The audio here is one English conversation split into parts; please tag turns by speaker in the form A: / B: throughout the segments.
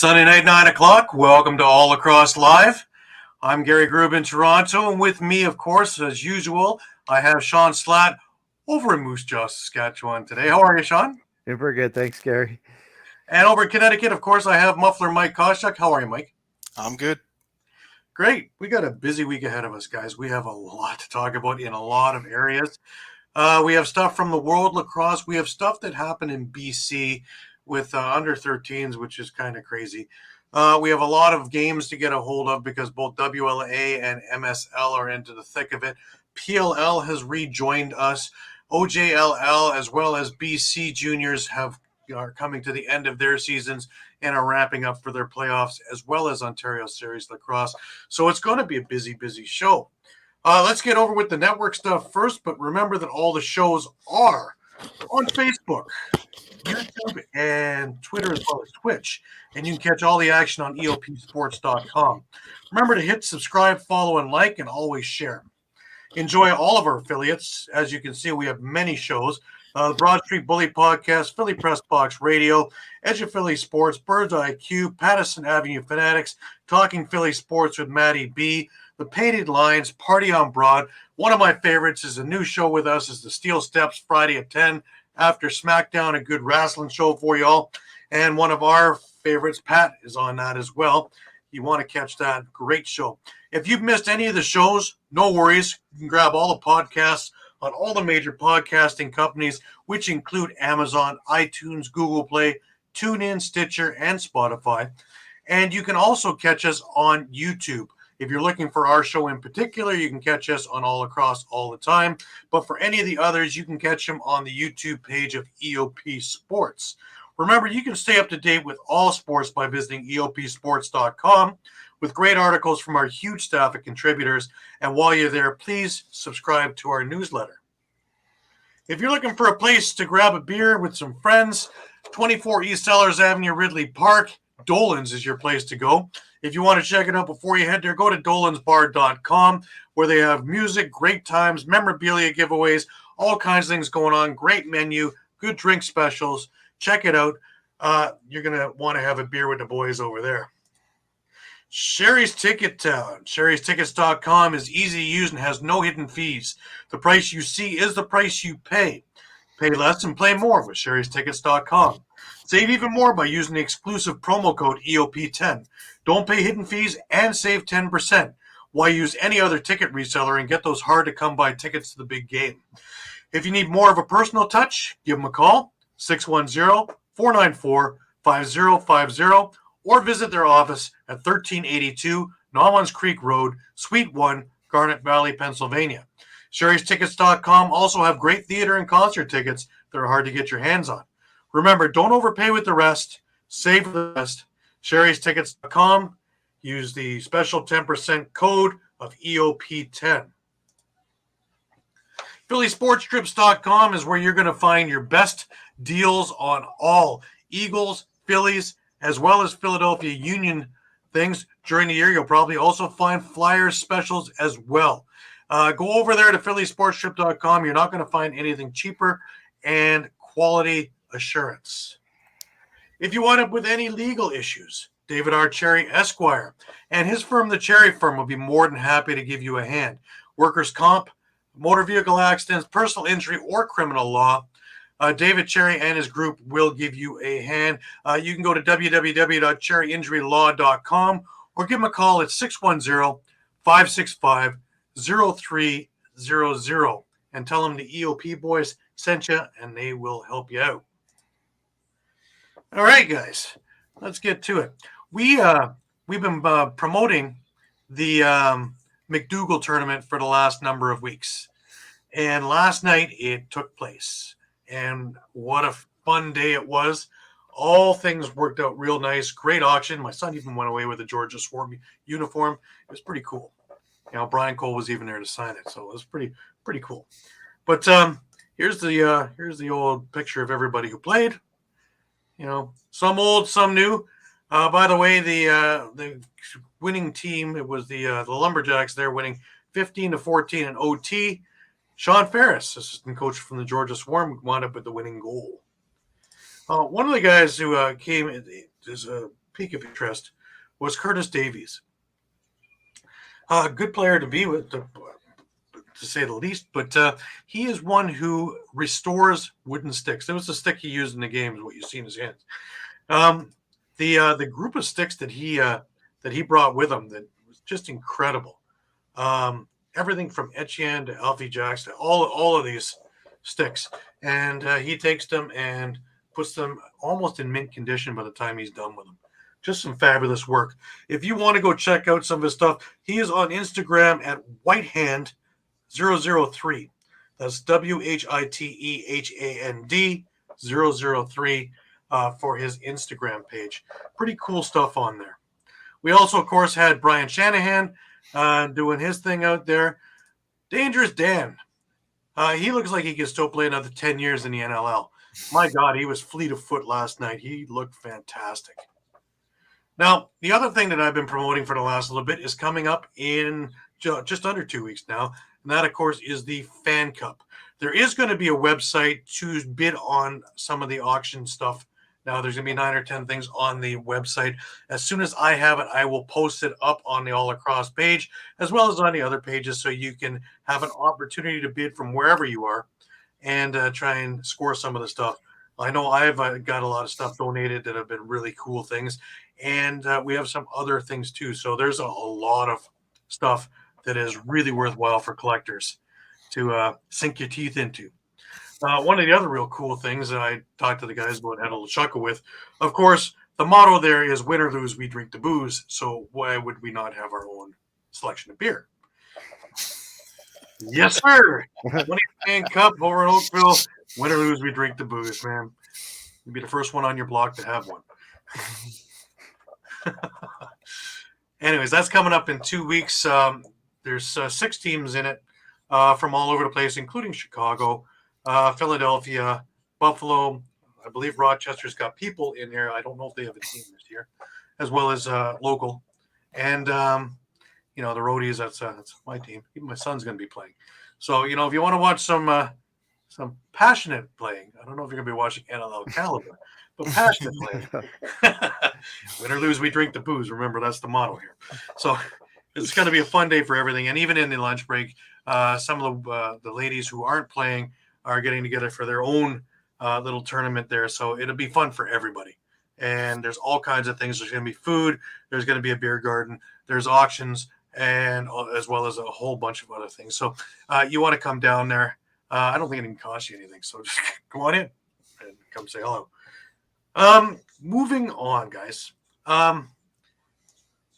A: Sunday night, 9 o'clock. Welcome to All Lacrosse Live. I'm Gary Groob in Toronto, and with me, of course, as usual, I have Shawn Slaght over in Moose Jaw, Saskatchewan today. How are you, Shawn?
B: Super good. Thanks, Gary.
A: And over in Connecticut, of course, I have Muffler Mike Kostiuk. How are you, Mike?
C: I'm good.
A: Great. We got a busy week ahead of us, guys. We have a lot to talk about in a lot of areas. We have stuff from the World Lacrosse. We have stuff that happened in BC with under 13s, which is kind of crazy. We have a lot of games to get a hold of because both WLA and MSL are into the thick of it. PLL has rejoined us. OJLL as well as BC juniors are coming to the end of their seasons and are wrapping up for their playoffs, as well as Ontario Series Lacrosse. So it's going to be a busy, busy show. Let's get over with the network stuff first, but remember that all the shows are on Facebook, YouTube, and Twitter, as well as Twitch. And you can catch all the action on EOPsports.com. Remember to hit subscribe, follow, and like, and always share. Enjoy all of our affiliates. As you can see, we have many shows. The Broad Street Bully Podcast, Philly Press Box Radio, Edge of Philly Sports, Birds IQ, Patterson Avenue Fanatics, Talking Philly Sports with Matty B, The Painted Lines, Party on Broad. One of my favorites is a new show with us is the Steel Steps, Friday at 10 after SmackDown, a good wrestling show for y'all. And one of our favorites, Pat, is on that as well. You want to catch that. Great show. If you've missed any of the shows, no worries. You can grab all the podcasts on all the major podcasting companies, which include Amazon, iTunes, Google Play, TuneIn, Stitcher, and Spotify. And you can also catch us on YouTube. If you're looking for our show in particular, you can catch us on All Across all the time. But for any of the others, you can catch them on the YouTube page of EOP Sports. Remember, you can stay up to date with all sports by visiting EOPsports.com with great articles from our huge staff of contributors. And while you're there, please subscribe to our newsletter. If you're looking for a place to grab a beer with some friends, 24 East Sellers Avenue, Ridley Park, Dolan's is your place to go. If you want to check it out before you head there, go to dolansbar.com where they have music, great times, memorabilia giveaways, all kinds of things going on. Great menu, good drink specials. Check it out. You're going to want to have a beer with the boys over there. Sherry's Ticket Town. Sherry'sTickets.com is easy to use and has no hidden fees. The price you see is the price you pay. Pay less and play more with Sherry'sTickets.com. Save even more by using the exclusive promo code EOP10. Don't pay hidden fees and save 10%. Why use any other ticket reseller and get those hard-to-come-by tickets to the big game? If you need more of a personal touch, give them a call, 610-494-5050, or visit their office at 1382 Nauman's Creek Road, Suite 1, Garnet Valley, Pennsylvania. Sherry'sTickets.com also have great theater and concert tickets that are hard to get your hands on. Remember, don't overpay with the rest. Save the rest. Sherry'sTickets.com. Use the special 10% code of EOP10. PhillySportsTrips.com is where you're going to find your best deals on all Eagles, Phillies, as well as Philadelphia Union things during the year. You'll probably also find Flyers specials as well. Go over there to PhillySportsTrip.com. You're not going to find anything cheaper and quality assurance. If you wind up with any legal issues, David R. Cherry Esquire and his firm, the Cherry Firm, will be more than happy to give you a hand. Workers' comp, motor vehicle accidents, personal injury, or criminal law, David Cherry and his group will give you a hand. You can go to www.cherryinjurylaw.com or give them a call at 610-565-0300 and tell them the EOP boys sent you, and they will help you out. All right, guys, let's get to it. We've been promoting the McDougall tournament for the last number of weeks, and last night it took place, and what a fun day it was. All things worked out real nice. Great auction. My son even went away with a Georgia Swarm uniform. It was pretty cool. You know, Brian Cole was even there to sign it, so it was pretty cool. But here's the old picture of everybody who played. You know, some old, some new. By the way, the winning team, it was the Lumberjacks. They're winning 15-14 in OT. Sean Ferris, assistant coach from the Georgia Swarm, wound up with the winning goal. One of the guys who came is a peak of interest was Curtis Davies. A good player to be with, to say the least, but he is one who restores wooden sticks. That was the stick he used in the game, is what you see in his hands. The group of sticks that he brought with him that was just incredible. Everything from Etienne to Alfie Jackson, all of these sticks, and he takes them and puts them almost in mint condition by the time he's done with them. Just some fabulous work. If you want to go check out some of his stuff, he is on Instagram at Whitehand003. That's WHITEHAND 003 for his Instagram page. Pretty cool stuff on there. We also, of course, had Brian Shanahan doing his thing out there. Dangerous Dan. He looks like he can still play another 10 years in the NLL. My God, he was fleet of foot last night. He looked fantastic. Now, the other thing that I've been promoting for the last little bit is coming up in just under 2 weeks now. And that, of course, is the Fan Cup. There is going to be a website to bid on some of the auction stuff. Now, there's going to be 9 or 10 things on the website. As soon as I have it, I will post it up on the All Lacrosse page, as well as on the other pages, so you can have an opportunity to bid from wherever you are and try and score some of the stuff. I know I've got a lot of stuff donated that have been really cool things, and we have some other things too. So there's a lot of stuff that is really worthwhile for collectors to sink your teeth into. One of the other real cool things that I talked to the guys about, had a little chuckle with, of course, the motto there is win or lose, we drink the booze. So why would we not have our own selection of beer? Yes, sir. 20 Cup over in Oakville. Win or lose, we drink the booze, man. You'll be the first one on your block to have one. Anyways, that's coming up in 2 weeks. There's 6 teams in it from all over the place, including Chicago, Philadelphia, Buffalo. I believe Rochester's got people in there. I don't know if they have a team this year, as well as local. And, the Roadies, that's my team. Even my son's going to be playing. So, if you want to watch some passionate playing, I don't know if you're going to be watching NLL caliber, but passionate playing. Win or lose, we drink the booze. Remember, that's the motto here. So it's going to be a fun day for everything. And even in the lunch break, some of the ladies who aren't playing are getting together for their own little tournament there. So it'll be fun for everybody. And there's all kinds of things. There's going to be food. There's going to be a beer garden. There's auctions, and as well as a whole bunch of other things. So you want to come down there. I don't think it can cost you anything. So just go on in and come say hello. Moving on, guys. I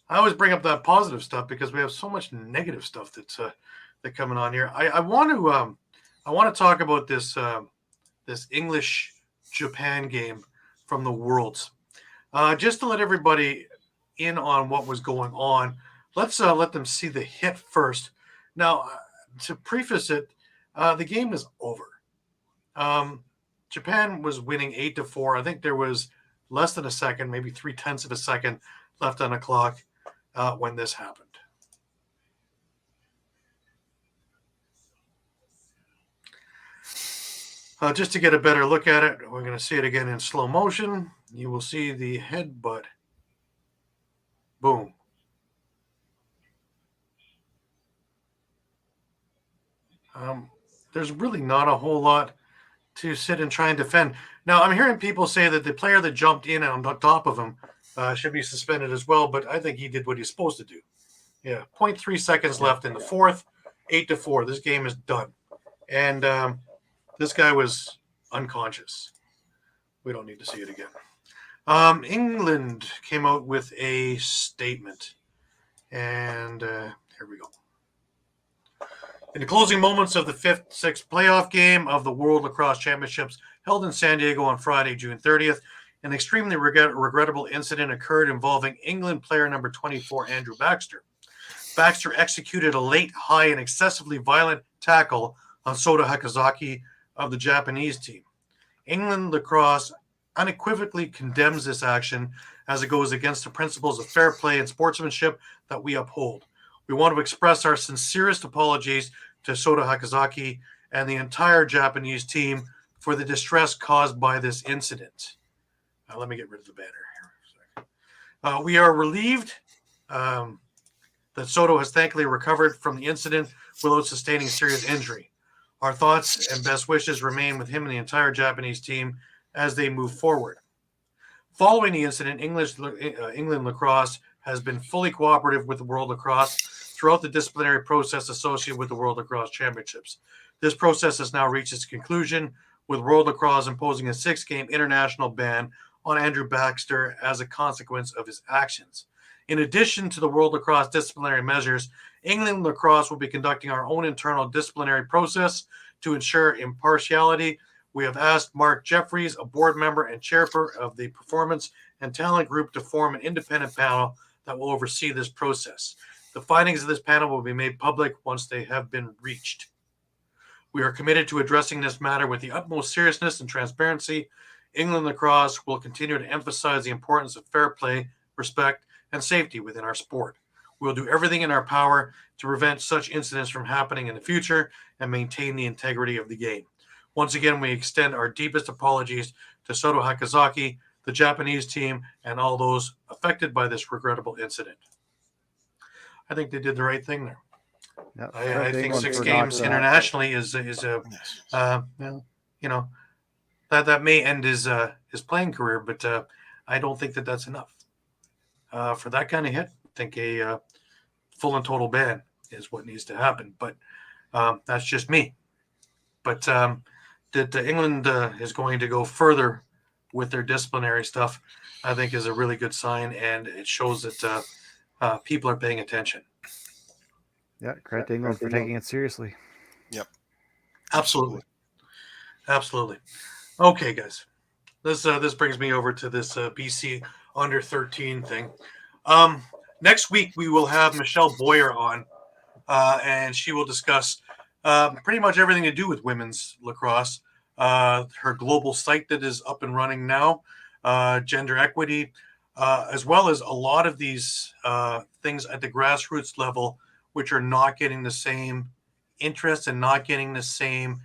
A: always bring up that positive stuff because we have so much negative stuff that's coming on here. I want to talk about this English Japan game from the Worlds, just to let everybody in on what was going on. Let's let them see the hit first. Now, to preface it, the game is over. Japan was winning 8-4. I think there was less than a second, maybe 0.3 of a second left on the clock when this happened. Just to get a better look at it, we're going to see it again in slow motion. You will see the headbutt. Boom. There's really not a whole lot to sit and try and defend. Now, I'm hearing people say that the player that jumped in on top of him should be suspended as well, but I think he did what he's supposed to do. Yeah, 0.3 seconds left in the fourth, 8-4. This game is done. And this guy was unconscious. We don't need to see it again. England came out with a statement. And here we go. In the closing moments of the 5th-6th playoff game of the World Lacrosse Championships held in San Diego on Friday, June 30th, an extremely regrettable incident occurred involving England player number 24, Andrew Baxter. Baxter executed a late, high, and excessively violent tackle on Sota Hakazaki of the Japanese team. England Lacrosse unequivocally condemns this action as it goes against the principles of fair play and sportsmanship that we uphold. We want to express our sincerest apologies to Sota Hakazaki and the entire Japanese team for the distress caused by this incident. Now, let me get rid of the banner here. We are relieved that Soto has thankfully recovered from the incident without sustaining serious injury. Our thoughts and best wishes remain with him and the entire Japanese team as they move forward. Following the incident, England Lacrosse has been fully cooperative with the World Lacrosse throughout the disciplinary process associated with the World Lacrosse Championships. This process has now reached its conclusion, with World Lacrosse imposing a 6-game international ban on Andrew Baxter as a consequence of his actions. In addition to the World Lacrosse disciplinary measures, England Lacrosse will be conducting our own internal disciplinary process to ensure impartiality. We have asked Mark Jeffries, a board member and chairperson of the Performance and Talent Group, to form an independent panel that will oversee this process. The findings of this panel will be made public once they have been reached. We are committed to addressing this matter with the utmost seriousness and transparency. England Lacrosse will continue to emphasize the importance of fair play, respect, and safety within our sport. We will do everything in our power to prevent such incidents from happening in the future and maintain the integrity of the game. Once again, we extend our deepest apologies to Soto Hakazaki, the Japanese team, and all those affected by this regrettable incident. I think they did the right thing there.
B: Yep.
A: I think 6 games internationally is a that may end his playing career, but I don't think that that's enough for that kind of hit. I think a full and total ban is what needs to happen, but that's just me. But that England is going to go further with their disciplinary stuff, I think, is a really good sign, and it shows that people are paying attention.
B: Yeah, credit to England for taking it seriously.
C: Yep.
A: Absolutely. Okay, guys. This brings me over to this BC under 13 thing. Next week we will have Michelle Boyer on, and she will discuss pretty much everything to do with women's lacrosse. Her global site that is up and running now, gender equity, as well as a lot of these things at the grassroots level, which are not getting the same interest and not getting the same,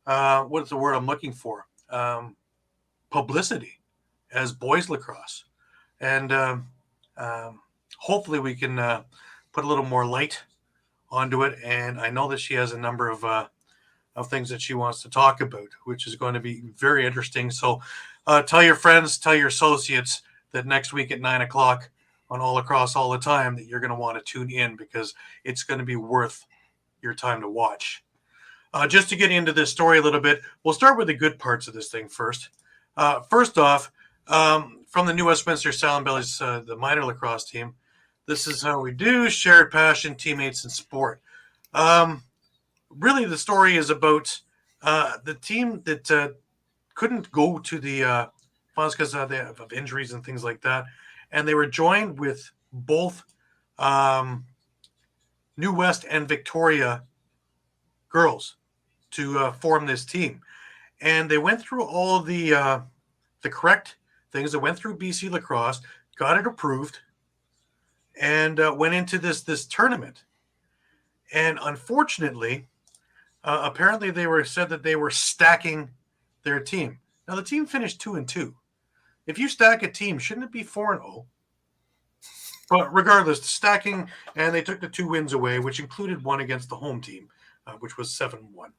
A: what's the word I'm looking for? Publicity as boys lacrosse. And hopefully we can put a little more light onto it. And I know that she has a number of things that she wants to talk about, which is going to be very interesting. So tell your friends, tell your associates that next week at 9:00 on All Across All the Time that you're going to want to tune in, because it's going to be worth your time to watch. Just to get into this story a little bit, we'll start with the good parts of this thing first. First off, from the New Westminster Silent Bellies, the minor lacrosse team, this is how we do: shared passion, teammates, and sport. Really, the story is about the team that couldn't go to the finals because of injuries and things like that. And they were joined with both New West and Victoria girls to form this team. And they went through all the correct things. They went through BC Lacrosse, got it approved, and went into this tournament. And unfortunately, apparently they said that they were stacking their team. Now the team finished 2-2. If you stack a team, shouldn't it be 4-0? But regardless, the stacking, and they took the 2 wins away, which included one against the home team, which was 7-1.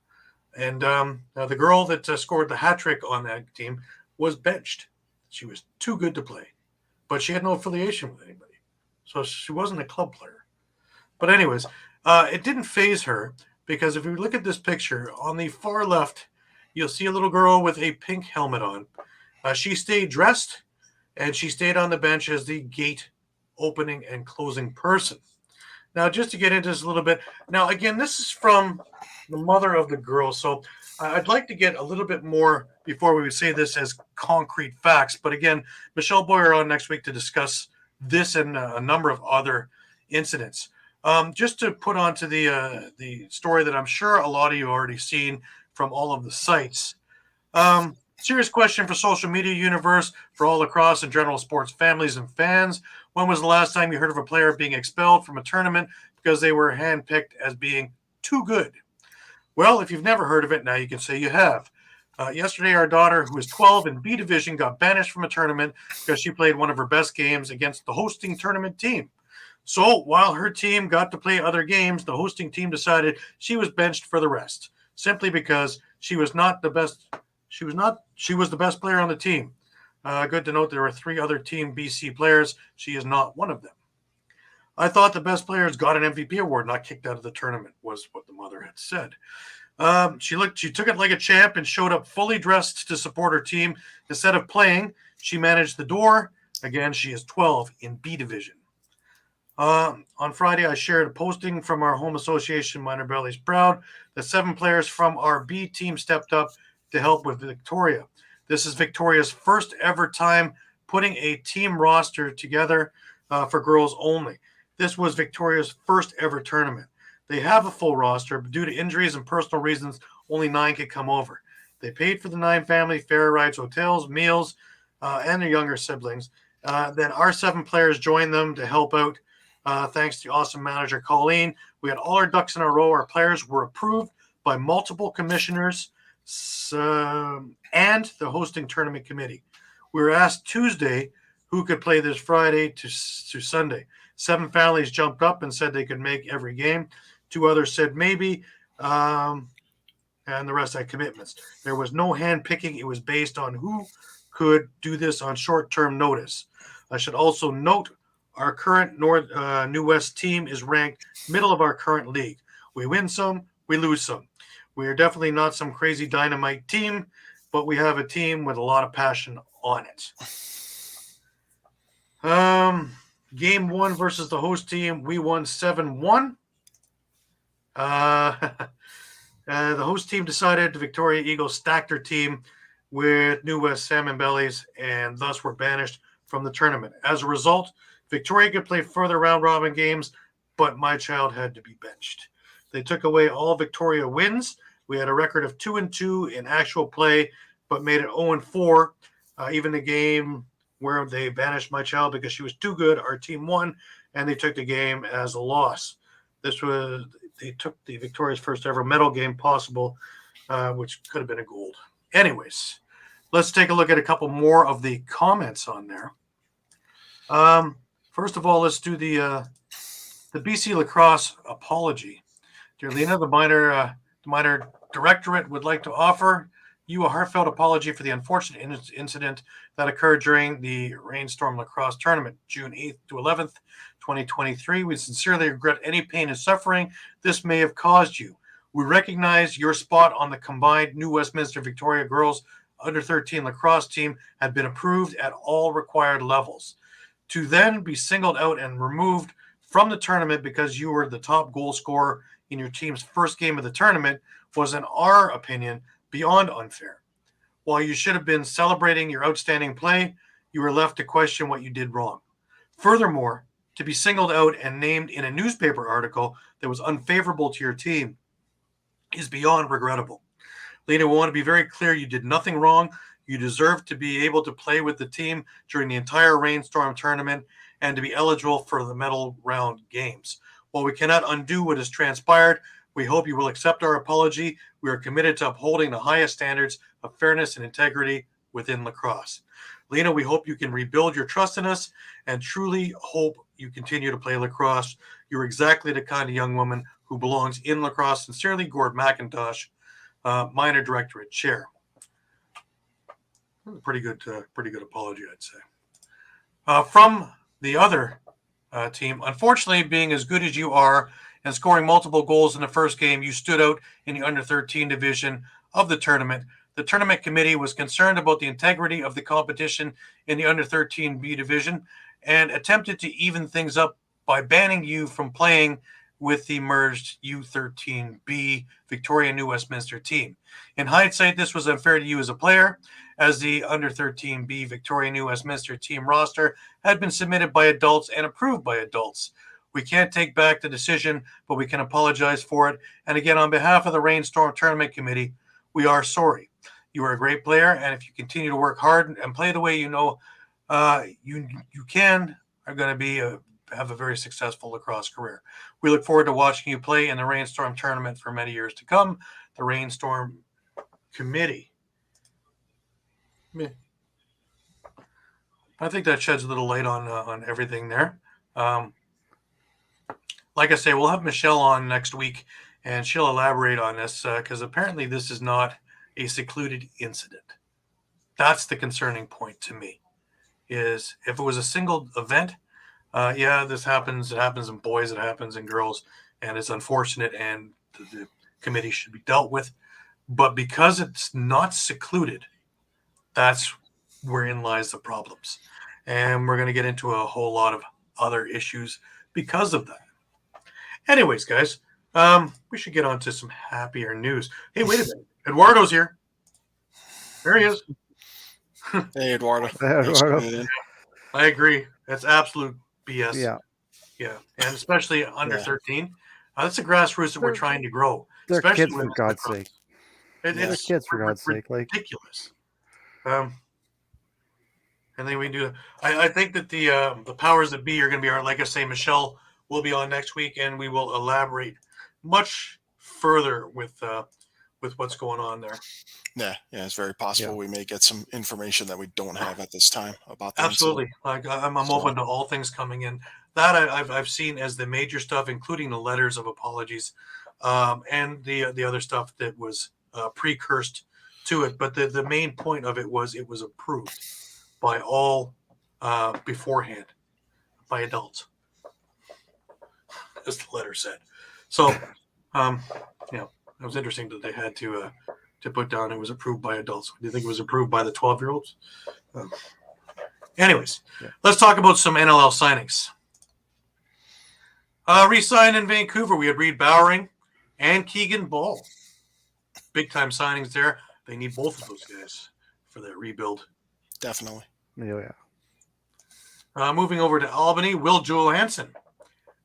A: And the girl that scored the hat trick on that team was benched. She was too good to play, but she had no affiliation with anybody, so she wasn't a club player. But anyways, it didn't faze her, because if you look at this picture on the far left, you'll see a little girl with a pink helmet on. She stayed dressed, and she stayed on the bench as the gate opening and closing person. Now, just to get into this a little bit, now, again, this is from the mother of the girl, so I'd like to get a little bit more before we would say this as concrete facts. But again, Michelle Boyer on next week to discuss this and a number of other incidents. Just to put onto the story that I'm sure a lot of you already seen from all of the sites. Serious question for social media universe, for all lacrosse and general sports families and fans. When was the last time you heard of a player being expelled from a tournament because they were handpicked as being too good? Well, if you've never heard of it, now you can say you have. Yesterday, our daughter, who is 12 in B Division, got banished from a tournament because she played one of her best games against the hosting tournament team. So while her team got to play other games, the hosting team decided she was benched for the rest, simply because she was not the best. She was the best player on the team. Good to note there were 3 other Team BC players. She is not one of them. I thought the best players got an MVP award, not kicked out of the tournament, was what the mother had said. She took it like a champ and showed up fully dressed to support her team. Instead of playing, she managed the door. Again, she is 12 in B Division. On Friday, I shared a posting from our home association, Minor Bellies Proud, that 7 players from our B team stepped up to help with Victoria. This is Victoria's first ever time putting a team roster together for girls only. This was Victoria's first ever tournament. They have a full roster, but due to injuries and personal reasons, only 9 could come over. They paid for the 9 family fare rides, hotels, meals, and their younger siblings. Then our 7 players joined them to help out. Thanks to awesome manager Colleen, we had all our ducks in a row. Our players were approved by multiple commissioners and the hosting tournament committee. We were asked Tuesday who could play this Friday to Sunday. 7 families jumped up and said they could make every game. 2 others said maybe, and the rest had commitments. There was no hand picking. It was based on who could do this on short-term notice. I should also note our current New West team is ranked middle of our current league. We win some, we lose some. We are definitely not some crazy dynamite team, but we have a team with a lot of passion on it. Game 1 versus the host team, we won 7-1. The host team decided the Victoria Eagles stacked their team with New West Salmon Bellies and thus were banished from the tournament. As a result, Victoria could play further round-robin games, but my child had to be benched. They took away all Victoria wins. We had a record of 2-2 in actual play, but made it 0-4. Even the game where they banished my child because she was too good, our team won, and they took the game as a loss. They took the Victoria's first ever medal game possible, which could have been a gold. Anyways, let's take a look at a couple more of the comments on there. First of all, let's do the BC Lacrosse apology. Dear Lena, the minor directorate would like to offer you a heartfelt apology for the unfortunate incident that occurred during the Rainstorm Lacrosse tournament, June 8th to 11th, 2023. We sincerely regret any pain and suffering this may have caused you. We recognize your spot on the combined New Westminster Victoria girls under 13 lacrosse team had been approved at all required levels. To then be singled out and removed from the tournament because you were the top goal scorer in your team's first game of the tournament was, in our opinion, beyond unfair. While you should have been celebrating your outstanding play, you were left to question what you did wrong. Furthermore, to be singled out and named in a newspaper article that was unfavorable to your team is beyond regrettable. Lena, we want to be very clear. You did nothing wrong. You deserve to be able to play with the team during the entire Rainstorm tournament and to be eligible for the medal round games. While we cannot undo what has transpired, we hope you will accept our apology. We are committed to upholding the highest standards of fairness and integrity within lacrosse. Lena, we hope you can rebuild your trust in us and truly hope you continue to play lacrosse. You're exactly the kind of young woman who belongs in lacrosse. Sincerely, Gord McIntosh, minor directorate chair. Pretty good apology, I'd say. From the other team, unfortunately, being as good as you are and scoring multiple goals in the first game, you stood out in the under 13 division of the tournament. The tournament committee was concerned about the integrity of the competition in the under 13 B division and attempted to even things up by banning you from playing with the merged U13B Victoria New Westminster team. In hindsight, this was unfair to you as a player, as the under 13B Victoria New Westminster team roster had been submitted by adults and approved by adults. We can't take back the decision, but we can apologize for it. And again, on behalf of the Rainstorm Tournament Committee, we are sorry. You are a great player, and if you continue to work hard and play the way you know you can, are going to be have a very successful lacrosse career. We look forward to watching you play in the Rainstorm Tournament for many years to come. The Rainstorm Committee. I think that sheds a little light on everything there. Like I say, we'll have Michelle on next week, and she'll elaborate on this because apparently this is not a secluded incident. That's the concerning point to me. Is if it was a single event, this happens. It happens in boys. It happens in girls, and it's unfortunate, and the committee should be dealt with. But because it's not secluded, that's wherein lies the problems. And we're going to get into a whole lot of other issues because of that. Anyways, guys, we should get on to some happier news. Hey, wait a minute. Eduardo's here. There he is.
C: Hey, Eduardo.
A: I agree. That's absolute BS.
B: Yeah.
A: And especially under 13. That's a grassroots that we're trying to grow.
B: They're
A: especially
B: kids, for God's sake.
A: They're
B: kids, for God's sake.
A: Ridiculous. And then we do. I think that the powers that be are going to be like I say, Michelle will be on next week, and we will elaborate much further with what's going on there.
C: Yeah, it's very possible we may get some information that we don't have at this time about that.
A: Absolutely. I'm open to all things coming in. That I've seen as the major stuff, including the letters of apologies, and the other stuff that was precursed to it. But the main point of it was approved by all beforehand, by adults, as the letter said. So, it was interesting that they had to put down it was approved by adults. Do you think it was approved by the 12-year-olds? Anyways, let's talk about some NLL signings. Re-signed in Vancouver, we had Reed Bowering and Keegan Ball. Big-time signings there. They need both of those guys for their rebuild.
C: Definitely.
B: Yeah.
A: Moving over to Albany, Will Johansson.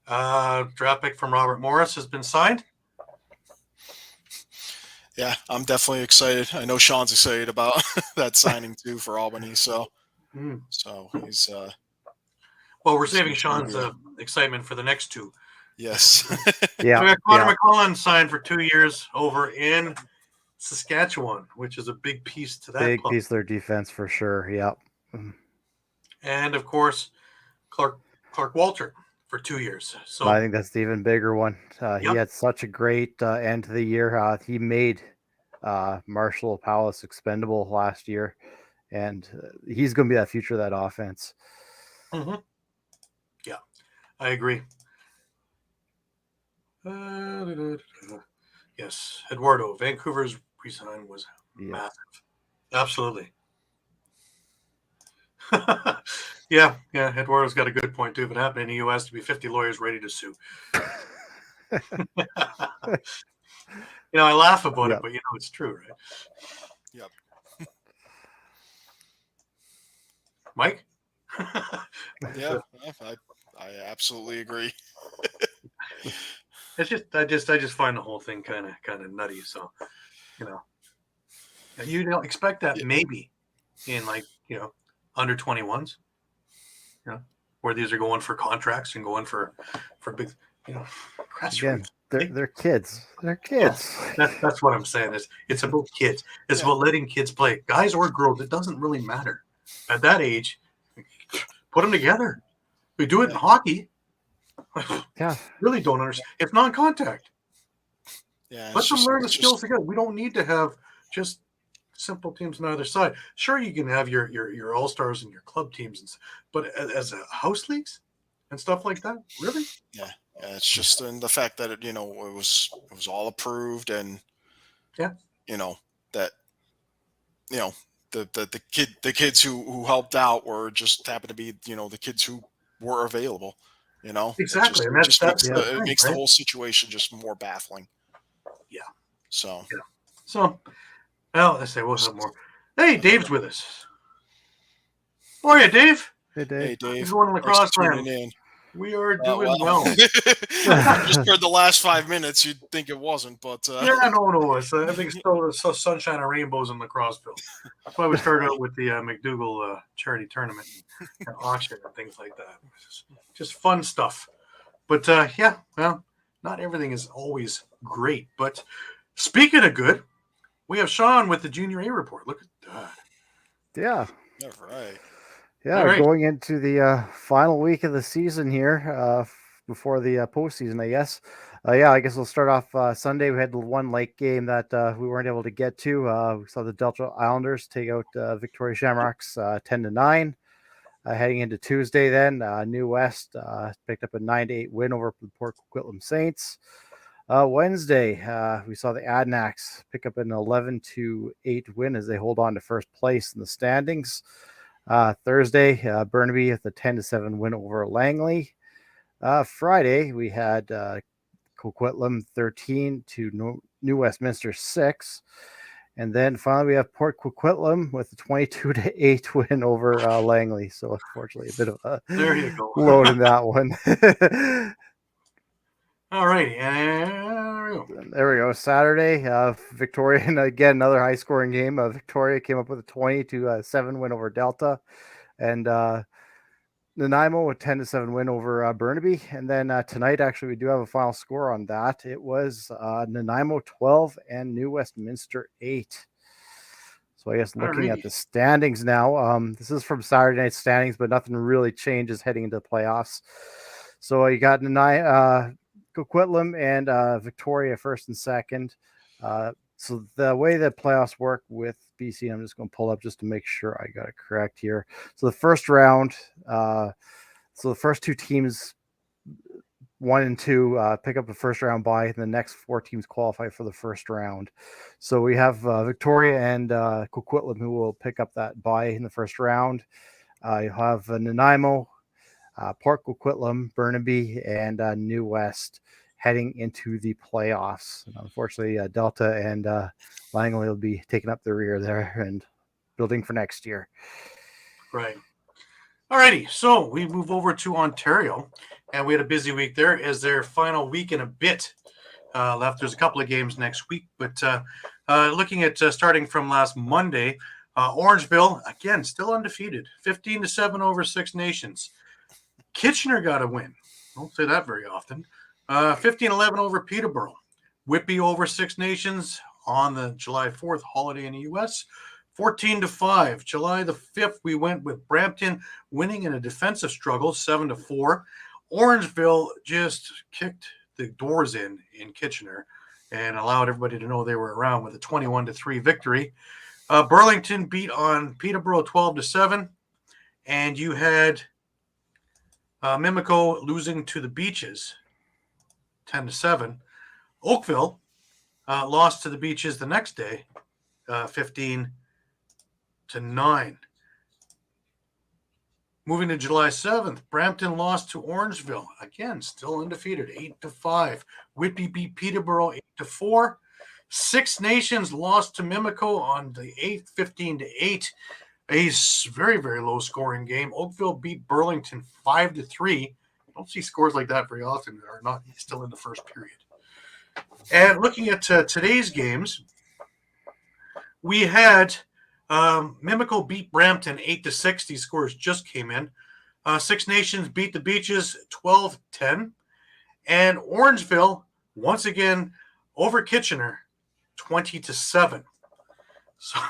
A: Draft pick from Robert Morris has been signed.
C: Yeah, I'm definitely excited. I know Shawn's excited about that signing too for Albany. So he's.
A: Well, we're saving Shawn's excitement for the next two.
C: Yes.
B: Yeah.
A: We got Connor McClellan signed for 2 years over in Saskatchewan, which is a big piece to that.
B: Big piece of their defense for sure. Yep.
A: And of course, Clark Walter for 2 years. So
B: I think that's the even bigger one. He had such a great end to the year. He made Marshall Palace expendable last year, and he's going to be that future of that offense.
A: Mm-hmm. Yeah, I agree. Yes, Eduardo, Vancouver's resign was massive. Absolutely. Yeah, Eduardo's got a good point too. If it happened in the U.S., to be 50 lawyers ready to sue. I laugh about it, but it's true, right?
C: Yep.
A: Mike?
C: Yeah, I absolutely agree.
A: It's just I just find the whole thing kind of nutty. So, you don't expect that maybe in under 21s, where these are going for contracts and going for big,
B: Again, they're kids. They're kids.
A: That's what I'm saying. It's about kids. It's about letting kids play, guys or girls. It doesn't really matter at that age. Put them together. We do it in hockey.
B: Yeah,
A: really don't understand. It's non-contact.
C: Yeah,
A: let them learn the skills together. We don't need to have just simple teams on either side. Sure, you can have your all-stars and your club teams, but as a house leagues and stuff like that, really?
C: Yeah, it's just in the fact that it was all approved, and the kids who helped out were just happened to be the kids who were available.
A: Exactly,
C: it makes the whole situation just more baffling.
A: Yeah.
C: So.
A: Well, I say we'll have more. Hey, Dave's with us. How are you, Dave?
B: Hey, Dave.
A: He's going to Lacrosse land. We are doing well.
C: Just heard the last 5 minutes, you'd think it wasn't, but
A: no. I think it's still sunshine and rainbows in Lacrosseville. That's why we started out with the McDougall charity tournament and auction and things like that. Just fun stuff. But not everything is always great. But speaking of good, we have Shawn with the Junior A report. Look at that.
B: Yeah.
C: All right.
B: Yeah,
A: All right.
B: going into the final week of the season here, before the postseason, I guess. Yeah, I guess we'll start off Sunday. We had the one late game that we weren't able to get to. We saw the Delta Islanders take out Victoria Shamrocks 10-9. Heading into Tuesday, then New West picked up a 9-8 win over the Port Coquitlam Saints. Wednesday, we saw the Adanacs pick up an 11-8 win as they hold on to first place in the standings. Thursday, Burnaby with a 10-7 win over Langley. Friday, we had Coquitlam 13 to New Westminster 6. And then finally, we have Port Coquitlam with a 22-8 win over Langley. So unfortunately, a bit of a
A: There you go.
B: load in that one.
A: All righty. And
B: there we go. Saturday, Victoria, and again, another high scoring game. Victoria came up with a 20-7 win over Delta. And Nanaimo a 10-7 win over Burnaby. And then tonight, actually, we do have a final score on that. It was Nanaimo 12 and New Westminster 8. So I guess looking at the standings now, this is from Saturday night standings, but nothing really changes heading into the playoffs. So you got Coquitlam and Victoria first and second. So the way the playoffs work with BC, I'm just going to pull up just to make sure I got it correct here. So the first round, so the first two teams, 1 and 2, pick up the first round bye, and the next 4 teams qualify for the first round. So we have Victoria and Coquitlam who will pick up that bye in the first round. You have Nanaimo, Port Coquitlam, Burnaby, and New West heading into the playoffs. And unfortunately, Delta and Langley will be taking up the rear there and building for next year.
A: Right. All righty. So we move over to Ontario, and we had a busy week there as their final week and a bit left. There's a couple of games next week, but looking at starting from last Monday, Orangeville, again, still undefeated, 15-7 over Six Nations. Kitchener got a win. Don't say that very often. 15-11 over Peterborough. Whitby over Six Nations on the July 4th holiday in the U.S. 14-5. July the 5th, we went with Brampton winning in a defensive struggle, 7-4. Orangeville just kicked the doors in Kitchener and allowed everybody to know they were around with a 21-3 victory. Burlington beat on Peterborough 12-7. And you had Mimico losing to the Beaches 10-7. Oakville lost to the Beaches the next day, 15-9. Moving to July 7th, Brampton lost to Orangeville. Again, still undefeated, 8-5. Whitby beat Peterborough 8-4. Six Nations lost to Mimico on the 8th, 15-8. A very, very low scoring game. Oakville beat Burlington 5-3. You don't see scores like that very often that are not still in the first period. And looking at today's games, we had Mimico beat Brampton 8-6. These scores just came in. Six Nations beat the Beaches 12-10. And Orangeville, once again, over Kitchener 20-7. So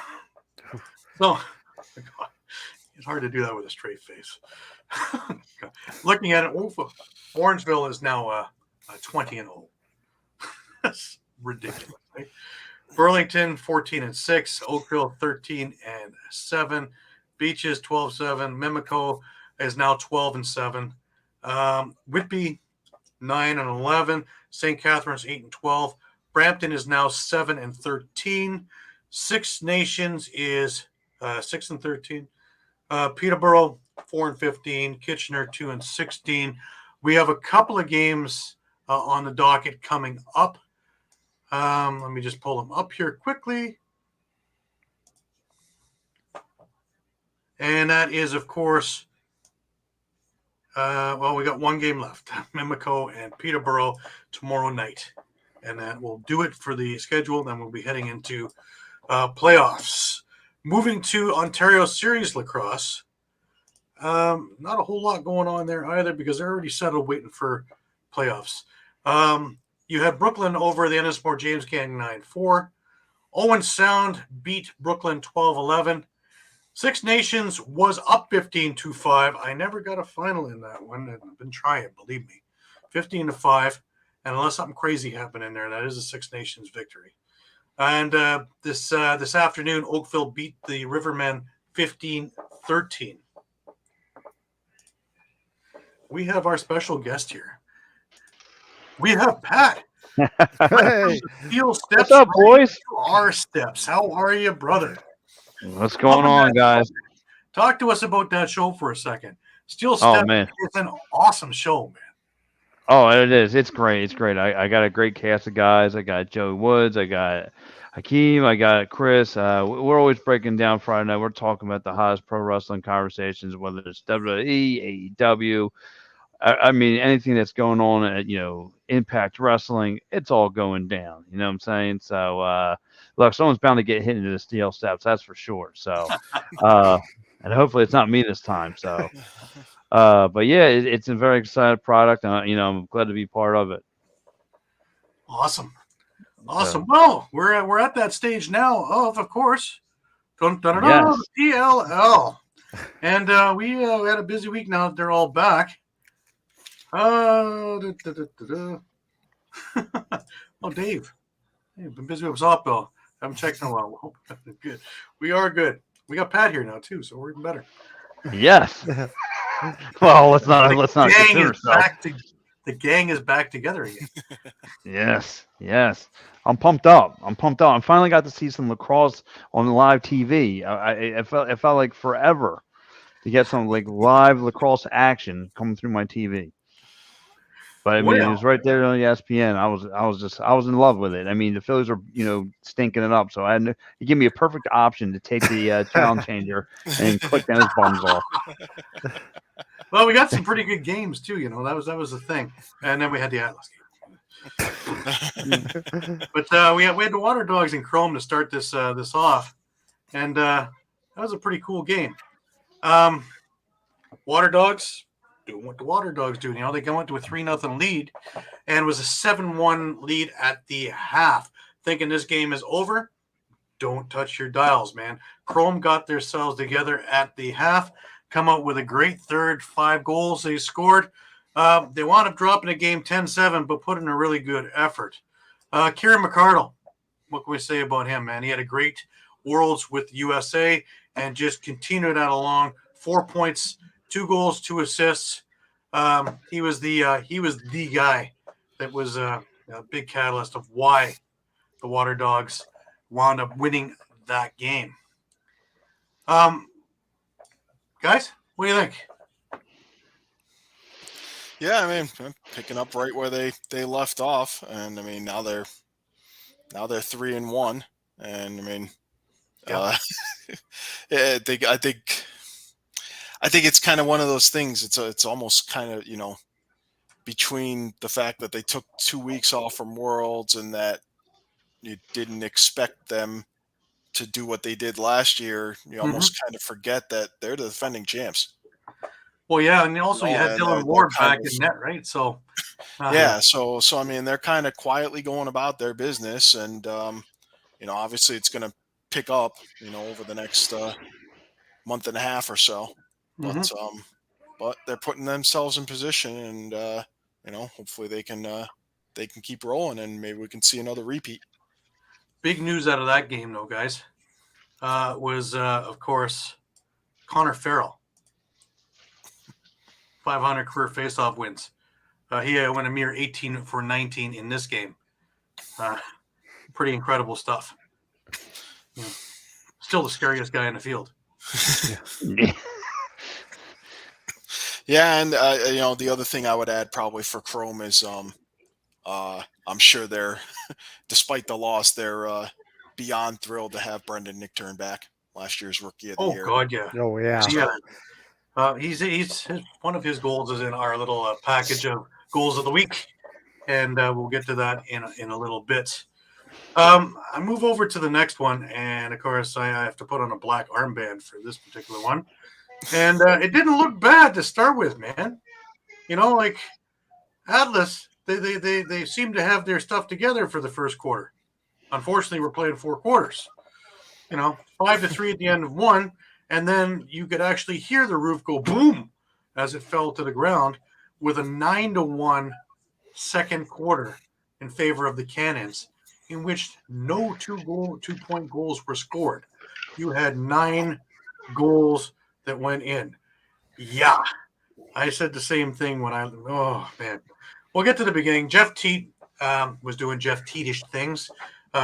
A: it's hard to do that with a straight face. Looking at it, Orangeville is now 20-0. That's ridiculous, right? Burlington 14-6, Oakville 13-7, Beaches 12-7, Mimico is now 12-7, Whitby 9-11, St. Catharines 8-12, Brampton is now 7-13, Six Nations is 6-13, Peterborough 4-15, Kitchener 2-16. We have a couple of games on the docket coming up. Let me just pull them up here quickly. And that is, of course, we got one game left. Mimico and Peterborough tomorrow night. And that will do it for the schedule. Then we'll be heading into playoffs. Moving to Ontario Series Lacrosse. Not a whole lot going on there either because they're already settled waiting for playoffs. You had Brooklyn over the Ennismore James Gang 9-4. Owen Sound beat Brooklyn 12-11. Six Nations was up 15-5. I never got a final in that one. I've been trying, believe me. 15-5. And unless something crazy happened in there, that is a Six Nations victory. And this afternoon, Oakville beat the Rivermen 15-13. We have our special guest here. We have Pat.
B: Hey,
A: Steel steps
D: What's up, boys?
A: our steps. How are you, brother?
D: What's going on, guys?
A: Talk to us about that show for a second. Steel
D: Oh,
A: Steps
D: man.
A: is an awesome show, man.
D: Oh, it is. It's great. It's great. I got a great cast of guys. I got Joey Woods. I got Hakeem. I got Chris. We're always breaking down Friday night. We're talking about the hottest pro wrestling conversations, whether it's WWE, AEW. I mean, anything that's going on at, Impact Wrestling, it's all going down. You know what I'm saying? So, look, someone's bound to get hit into the steel steps. That's for sure. So, and hopefully it's not me this time. So, but yeah, it's a very exciting product. I'm glad to be part of it.
A: Awesome.
D: So,
A: Well, we're at that stage now of course,
D: yes.
A: PLL. And we had a busy week now that they're all back. Oh, Dave. You've been busy with softball. I haven't checked in a while. Good. We are good. We got Pat here now too, so we're even better.
D: Yes. Well, let's not
A: gang
D: consider
A: is back the gang is back together again.
D: Yes. I'm pumped up. I finally got to see some lacrosse on live TV. It felt like forever to get some like live lacrosse action coming through my TV. But I mean, it was right there on ESPN. I was in love with it. I mean, the Phillies were, stinking it up. So he gave me a perfect option to take the challenge changer and click down his bums off.
A: Well, we got some pretty good games too. That was the thing, and then we had the Atlas game. But we had the Water Dogs in Chrome to start this off, and that was a pretty cool game. Water Dogs doing what the Water Dogs do. They go into a 3-0 lead, and was a 7-1 lead at the half. Thinking this game is over. Don't touch your dials, man. Chrome got themselves together at the half. Come out with a great third, 5 goals they scored. They wound up dropping a game 10-7, but put in a really good effort. Kieran McCardle, what can we say about him, man? He had a great Worlds with USA and just continued that along. 4 points, 2 goals, 2 assists. He was the guy that was a big catalyst of why the Water Dogs wound up winning that game. Guys, what do you think?
C: Yeah, I mean, picking up right where they left off, and I mean now they're 3-1, and I mean, I think it's kind of one of those things. It's almost kind of between the fact that they took 2 weeks off from Worlds and that you didn't expect them to do what they did last year. You almost kind of forget that they're the defending champs.
A: Well, yeah, and also you had Dylan Ward back in net, right? So,
C: yeah, so I mean, they're kind of quietly going about their business, and obviously it's going to pick up, over the next month and a half or so. But they're putting themselves in position, and hopefully they can keep rolling, and maybe we can see another repeat.
A: Big news out of that game, though, guys, was of course Connor Farrell. 500 career faceoff wins. He went a mere 18 for 19 in this game. Pretty incredible stuff. Still the scariest guy in the field.
C: Yeah, and the other thing I would add probably for Chrome is I'm sure they're, despite the loss, they're beyond thrilled to have Brendan Nickturn back, last year's Rookie of the Year.
A: Oh God, yeah.
B: Oh yeah.
A: He's one of his goals is in our little package of goals of the week, and we'll get to that in a little bit. I move over to the next one, and of course I have to put on a black armband for this particular one, and it didn't look bad to start with, man. Like Atlas, they seem to have their stuff together for the first quarter. Unfortunately, we're playing 4 quarters. 5-3 at the end of one. And then you could actually hear the roof go boom as it fell to the ground with a 9-1 second quarter in favor of the Cannons, in which no 2-point goals were scored. You had 9 goals that went in. Yeah. I said the same thing when oh, man. We'll get to the beginning. Jeff Teat was doing Jeff Teatish things.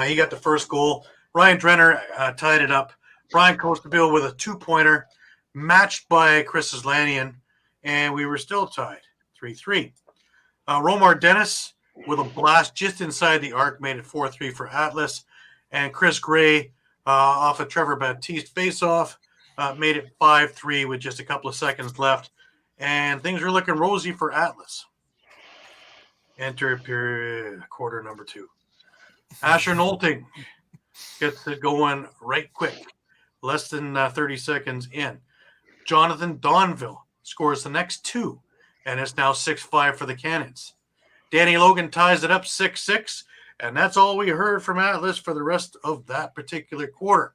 A: He got the first goal. Ryan Drenner tied it up. Brian Kostiuk with a 2-pointer, matched by Chris Islanian, and we were still tied, 3-3. Romar Dennis with a blast just inside the arc made it 4-3 for Atlas, and Chris Gray off of Trevor Baptiste face-off made it 5-3 with just a couple of seconds left, and things are looking rosy for Atlas. Enter period, quarter number 2. Asher Nolting gets it going right quick, less than 30 seconds in. Jonathan Donville scores the next 2, and it's now 6-5 for the Cannons. Danny Logan ties it up 6-6, and that's all we heard from Atlas for the rest of that particular quarter.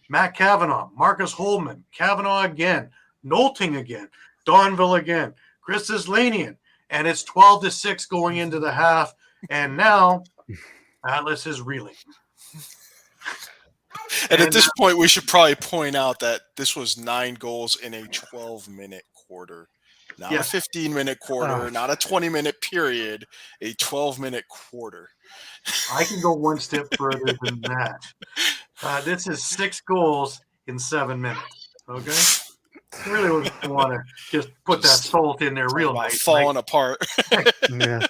A: Matt Kavanaugh, Marcus Holman, Kavanaugh again, Nolting again, Donville again, Chris Islanian, and it's 12-6 going into the half, and now Atlas is reeling.
C: And at this point, we should probably point out that this was 9 goals in a 12-minute quarter. Not a 15-minute quarter, not a 20-minute period, a 12-minute quarter.
A: I can go one step further than that. This is 6 goals in 7 minutes. Okay? I really would want to just put that salt in there real nice.
C: Falling apart.
B: Yeah.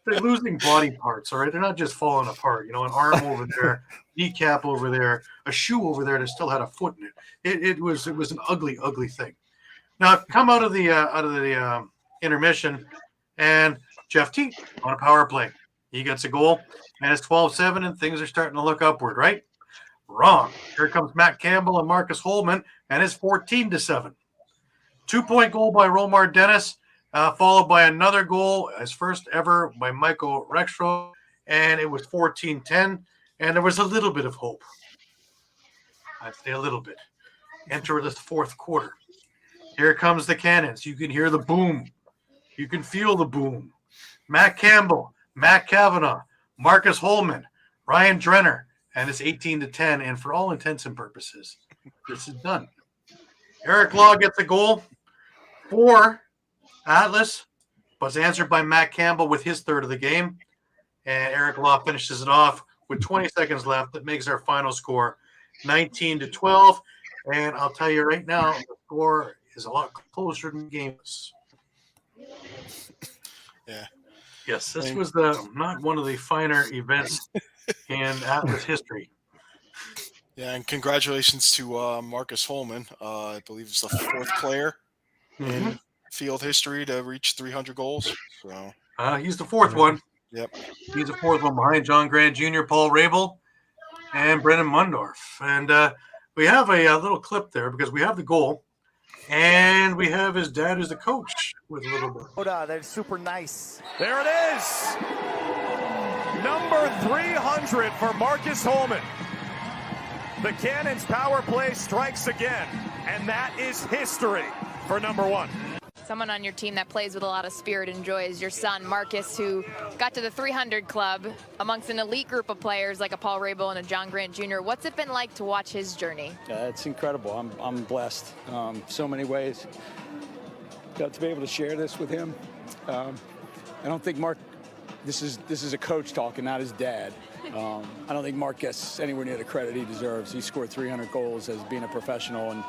A: They're losing body parts, all right? They're not just falling apart. You know, an arm over there, kneecap over there, a shoe over there that still had a foot in it. It was an ugly, ugly thing. Now, come out of the intermission, and Jeff Teat on a power play. He gets a goal, and it's 12-7, and things are starting to look upward, right? Wrong. Here comes Matt Campbell and Marcus Holman, and it's 14-7. 2-point goal by Romar Dennis, followed by another goal, his first ever, by Michael Rexroth, and it was 14-10, and there was a little bit of hope. I'd say a little bit. Enter the fourth quarter. Here comes the Cannons. You can hear the boom. You can feel the boom. Matt Campbell, Matt Kavanaugh, Marcus Holman, Ryan Drenner, and it's 18-10. And for all intents and purposes, this is done. Eric Law gets a goal for Atlas, but it's answered by Matt Campbell with his third of the game. And Eric Law finishes it off with 20 seconds left. That makes our final score 19-12. And I'll tell you right now, the score is a lot closer than games.
C: Yeah.
A: Yes, this was not one of the finer events in Atlas history.
C: Yeah, and congratulations to Marcus Holman. I believe it's the 4th player in field history to reach 300 goals. So
A: he's the 4th one.
C: Yep.
A: He's the 4th one behind John Grant Jr., Paul Rabel, and Brendan Mundorf. And we have a little clip there because we have the goal, and we have his dad as the coach with a little bit.
E: That's super nice.
F: There it is. Number 300 for Marcus Holman. The Cannons power play strikes again, and that is history for number 1.
G: Someone on your team that plays with a lot of spirit and joy is your son, Marcus, who got to the 300 club amongst an elite group of players like a Paul Rabel and a John Grant Jr. What's it been like to watch his journey?
H: It's incredible. I'm blessed so many ways. Got to be able to share this with him. I don't think Mark, this is a coach talking, not his dad. I don't think Mark gets anywhere near the credit he deserves. He scored 300 goals as being a professional, and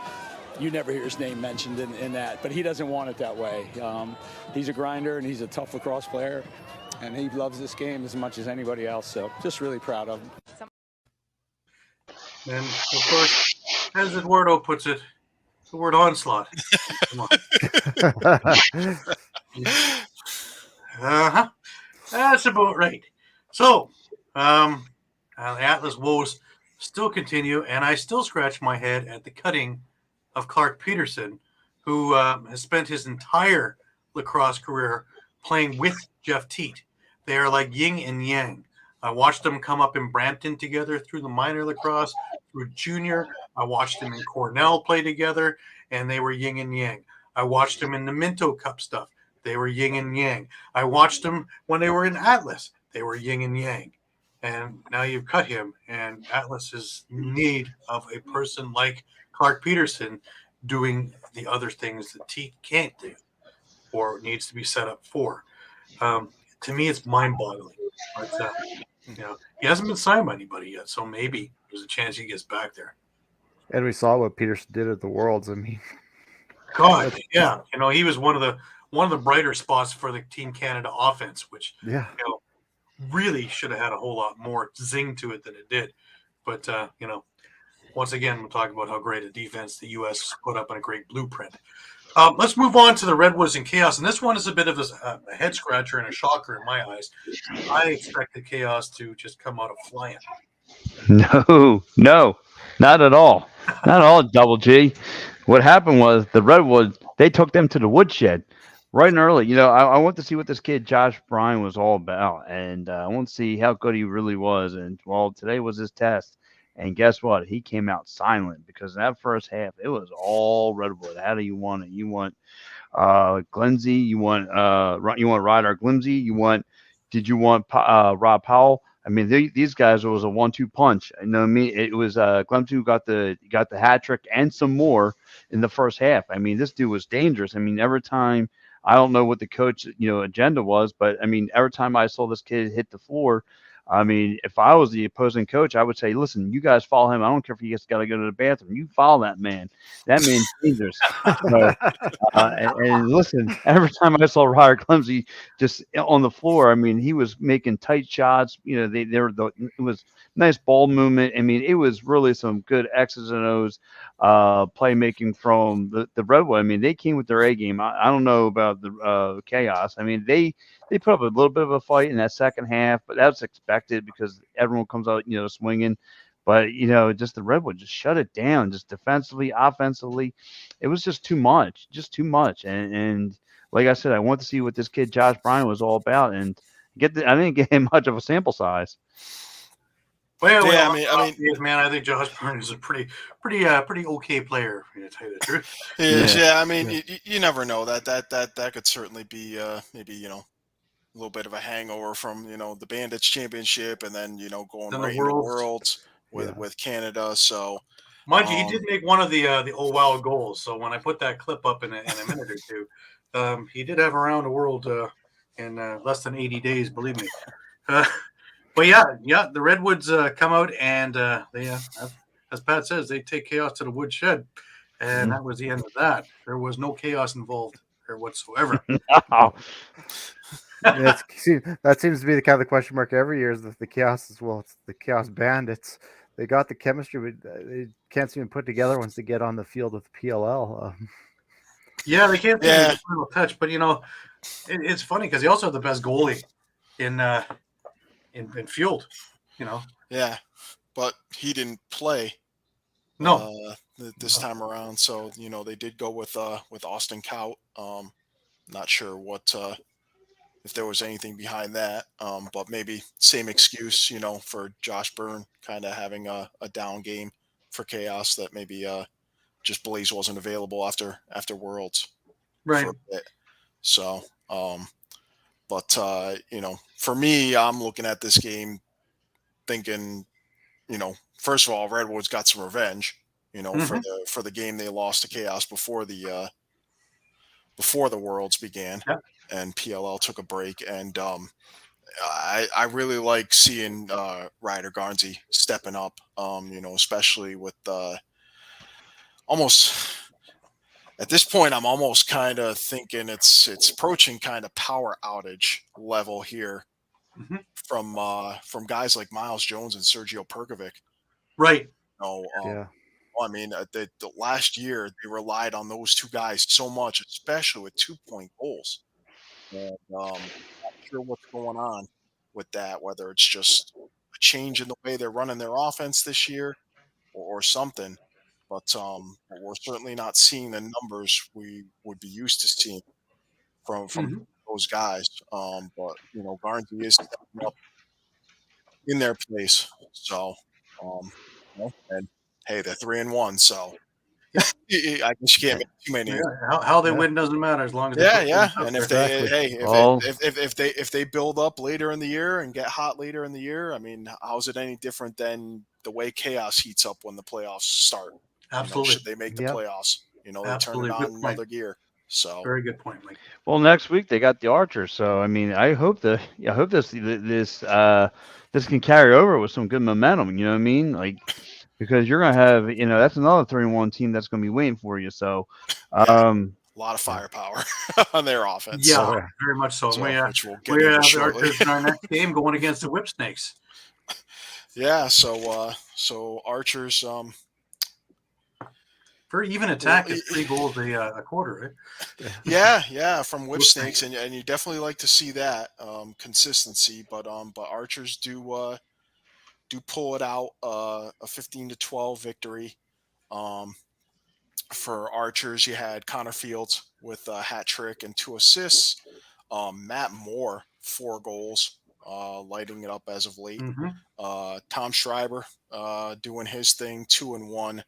H: you never hear his name mentioned in that, but he doesn't want it that way. He's a grinder, and he's a tough lacrosse player, and he loves this game as much as anybody else, so just really proud of him.
A: And, of course, as Eduardo puts it, the word onslaught. Come on. That's about right. So, the Atlas woes still continue, and I still scratch my head at the cutting of Clark Peterson, who has spent his entire lacrosse career playing with Jeff Teat. They are like yin and yang. I watched them come up in Brampton together through the minor lacrosse, Westwood Jr. I watched them in Cornell play together, and they were yin and yang. I watched them in the Minto Cup stuff. They were yin and yang. I watched them when they were in Atlas. They were yin and yang. And now you've cut him, and Atlas is in need of a person like Clark Peterson doing the other things that Teat can't do or needs to be set up for. To me, it's mind-boggling. But, he hasn't been signed by anybody yet, so maybe there's a chance he gets back there.
B: And we saw what Peterson did at the Worlds. I mean,
A: God, yeah, he was one of the brighter spots for the Team Canada offense, which really should have had a whole lot more zing to it than it did. But once again, we'll talk about how great a defense the U.S. put up and a great blueprint. Let's move on to the Redwoods and Chaos, and this one is a bit of a head scratcher and a shocker in my eyes. I expected Chaos to just come out of flying.
D: No, not at all. Not at all, Double G. What happened was the Redwoods, they took them to the woodshed right and early. I want to see what this kid Josh Bryan was all about, and I want to see how good he really was. And, well, today was his test. And guess what? He came out silent because in that first half, it was all Redwood. How do you want it? You want Glenzie? You want Ryder Glimsey? Did you want Rob Powell? I mean, these guys, it was a 1-2 punch. I mean, it was Glimsey who got the hat trick and some more in the first half. I mean, this dude was dangerous. I mean, every time, I don't know what the coach agenda was, but I mean, every time I saw this kid hit the floor, I mean, if I was the opposing coach, I would say, listen, you guys follow him. I don't care if he has got to go to the bathroom. You follow that man. That man's dangerous. And listen, every time I saw Ryder Clemsey just on the floor, I mean, he was making tight shots. It was nice ball movement. I mean, it was really some good X's and O's playmaking from the Redwood. I mean, they came with their A game. I don't know about the Chaos. I mean, they put up a little bit of a fight in that second half, but that's expected because everyone comes out, swinging. But, just the Redwood just shut it down, just defensively, offensively. It was just too much. And like I said, I want to see what this kid Josh Bryan was all about, and I didn't get him much of a sample size.
A: Well, yeah, I mean, man, I think Josh Bryan is a pretty okay player. To tell you the truth.
C: Yeah. I mean, you never know that could certainly be maybe a little bit of a hangover from the Bandits Championship, and then going right into Worlds with Canada. So,
A: mind you, he did make one of the oh wow goals. So when I put that clip up in a minute or two, he did have a round of world in less than 80 days. Believe me. But yeah, the Redwoods come out and they, as Pat says, they take Chaos to the woodshed, and that was the end of that. There was no Chaos involved there whatsoever.
B: That seems to be the kind of question mark every year is that the Chaos as well. It's the Chaos Bandits. They got the chemistry, but they can't seem to put together once they get on the field with PLL.
A: Yeah, they can't seem to final touch, but it's funny because they also have the best goalie in field.
C: Yeah, but he didn't play.
A: No,
C: this time around. So they did go with Austin Kaut. Not sure what if there was anything behind that, but maybe same excuse, for Josh Byrne kind of having a down game for Chaos, that maybe just Blaze wasn't available after Worlds,
A: right?
C: For a bit. So, but for me, I'm looking at this game thinking, first of all, Redwood's got some revenge, for the game they lost to Chaos before the Worlds began.
A: Yep.
C: And PLL took a break, and I really like seeing Ryder Garnsey stepping up, especially with almost at this point, I'm almost kind of thinking it's approaching kind of power outage level here from guys like Miles Jones and Sergio Perkovic.
A: Right.
C: I mean, the last year they relied on those two guys so much, especially with 2-point goals. And not sure what's going on with that, whether it's just a change in the way they're running their offense this year or something. But we're certainly not seeing the numbers we would be used to seeing from those guys. But Garnsey is stepping up in their place. So, and hey, they're 3-1, so I guess you can't make too many.
A: How they win doesn't matter as long as they
C: And if
B: Exactly.
C: if they build up later in the year and get hot later in the year, I mean, how's it any different than the way chaos heats up when the playoffs start?
A: Absolutely.
C: Should they make the playoffs? They
A: Absolutely.
C: turn it
A: Good
C: on
A: point.
C: another gear. So
A: Very good point, Mike.
D: Well, next week they got the Archers, so I mean, I hope this can carry over with some good momentum. You know what I mean? Like, because you're gonna have, that's another 3-1 team that's gonna be waiting for you. So,
C: a lot of firepower on their offense.
A: Yeah, very much so.
C: Which we'll get
A: we
C: into
A: have the
C: shortly.
A: Archers in our next game going against the Whip Snakes.
C: Yeah, so Archers.
A: Very even attack at 3 goals a quarter, right?
C: Yeah, from Whip Snakes, and you definitely like to see that consistency. But Archers do pull it out, a 15-12 victory. For Archers, you had Connor Fields with a hat trick and 2 assists. Matt Moore, 4 goals, lighting it up as of late. Tom Schreiber doing his thing, 2-1.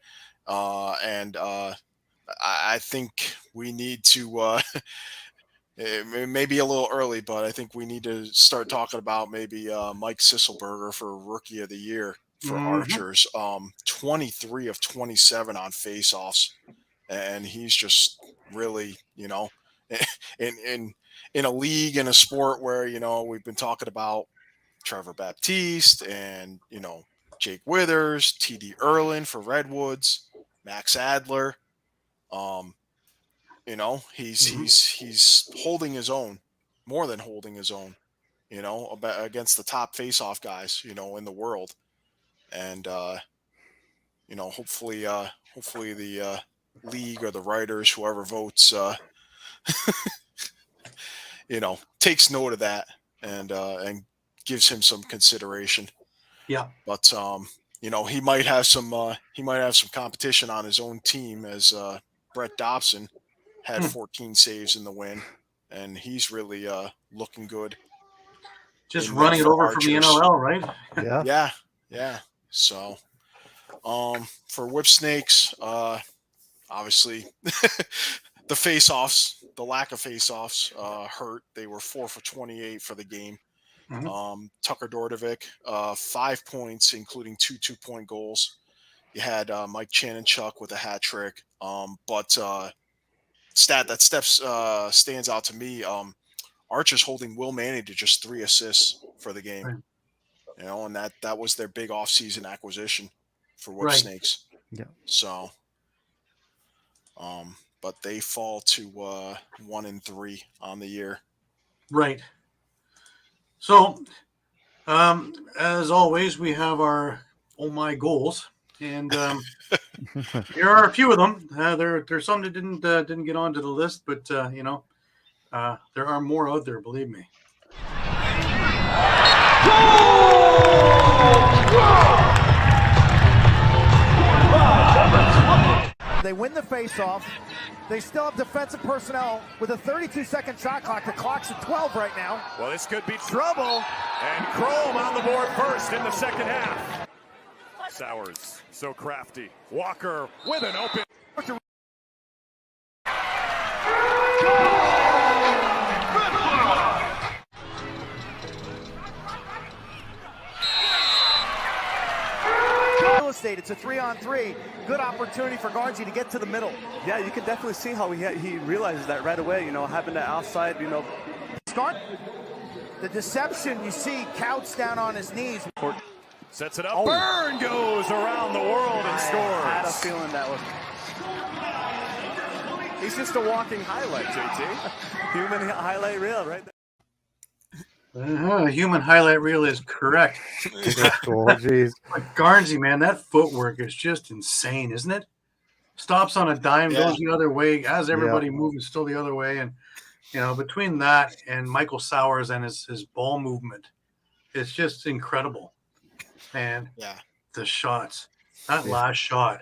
C: And I think we need to it may be a little early, but I think we need to start talking about maybe Mike Sisselberger for Rookie of the Year for Archers. 23 of 27 on faceoffs, and he's just really, in a league, in a sport where we've been talking about Trevor Baptiste and Jake Withers, TD Erlin for Redwoods, Max Adler. He's holding his own, more than holding his own, against the top face-off guys, in the world. And hopefully the league or the writers, whoever votes, takes note of that and gives him some consideration.
A: Yeah.
C: But he might have some competition on his own team, as Brett Dobson had 14 saves in the win, and he's really looking good.
A: Just running it over
C: Archers.
A: from the NLL, right?
C: Yeah. So, for Whip Snakes, obviously the face-offs, the lack of face-offs hurt. They were 4 for 28 for the game. Tucker Dordovic, 5 points, including 2 2-point goals. You had Mike Chanenchuk with a hat trick. But stat that stands out to me. Archers holding Will Manning to just 3 assists for the game. Right. And that was their big offseason acquisition for Whip Snakes.
B: Yeah.
C: So, but they fall to 1-3 on the year.
A: Right. So, as always, we have our oh my goals, and here are a few of them. There's some that didn't get onto the list, but there are more out there. Believe me.
E: They win the face-off. They still have defensive personnel with a 32-second shot clock. The clock's at 12 right now.
F: Well, this could be trouble. And Chrome on the board first in the second half. Sowers, so crafty. Walker with an open.
E: It's a 3-on-3. Good opportunity for Gargi to get to the middle.
I: Yeah, you can definitely see how he realizes that right away, having that outside,
E: Start the deception. You see Couch down on his knees.
F: Sets it up. Byrne goes around the world and scores.
I: I had a feeling that was. He's just a walking highlight, JT. Human highlight reel, right there.
A: Human highlight reel is correct.
B: Jeez.
A: But Garnsey, man, that footwork is just insane, isn't it? Stops on a dime, goes the other way, has everybody moving still the other way. And, between that and Michael Sowers and his ball movement, it's just incredible. And the shots, that last shot,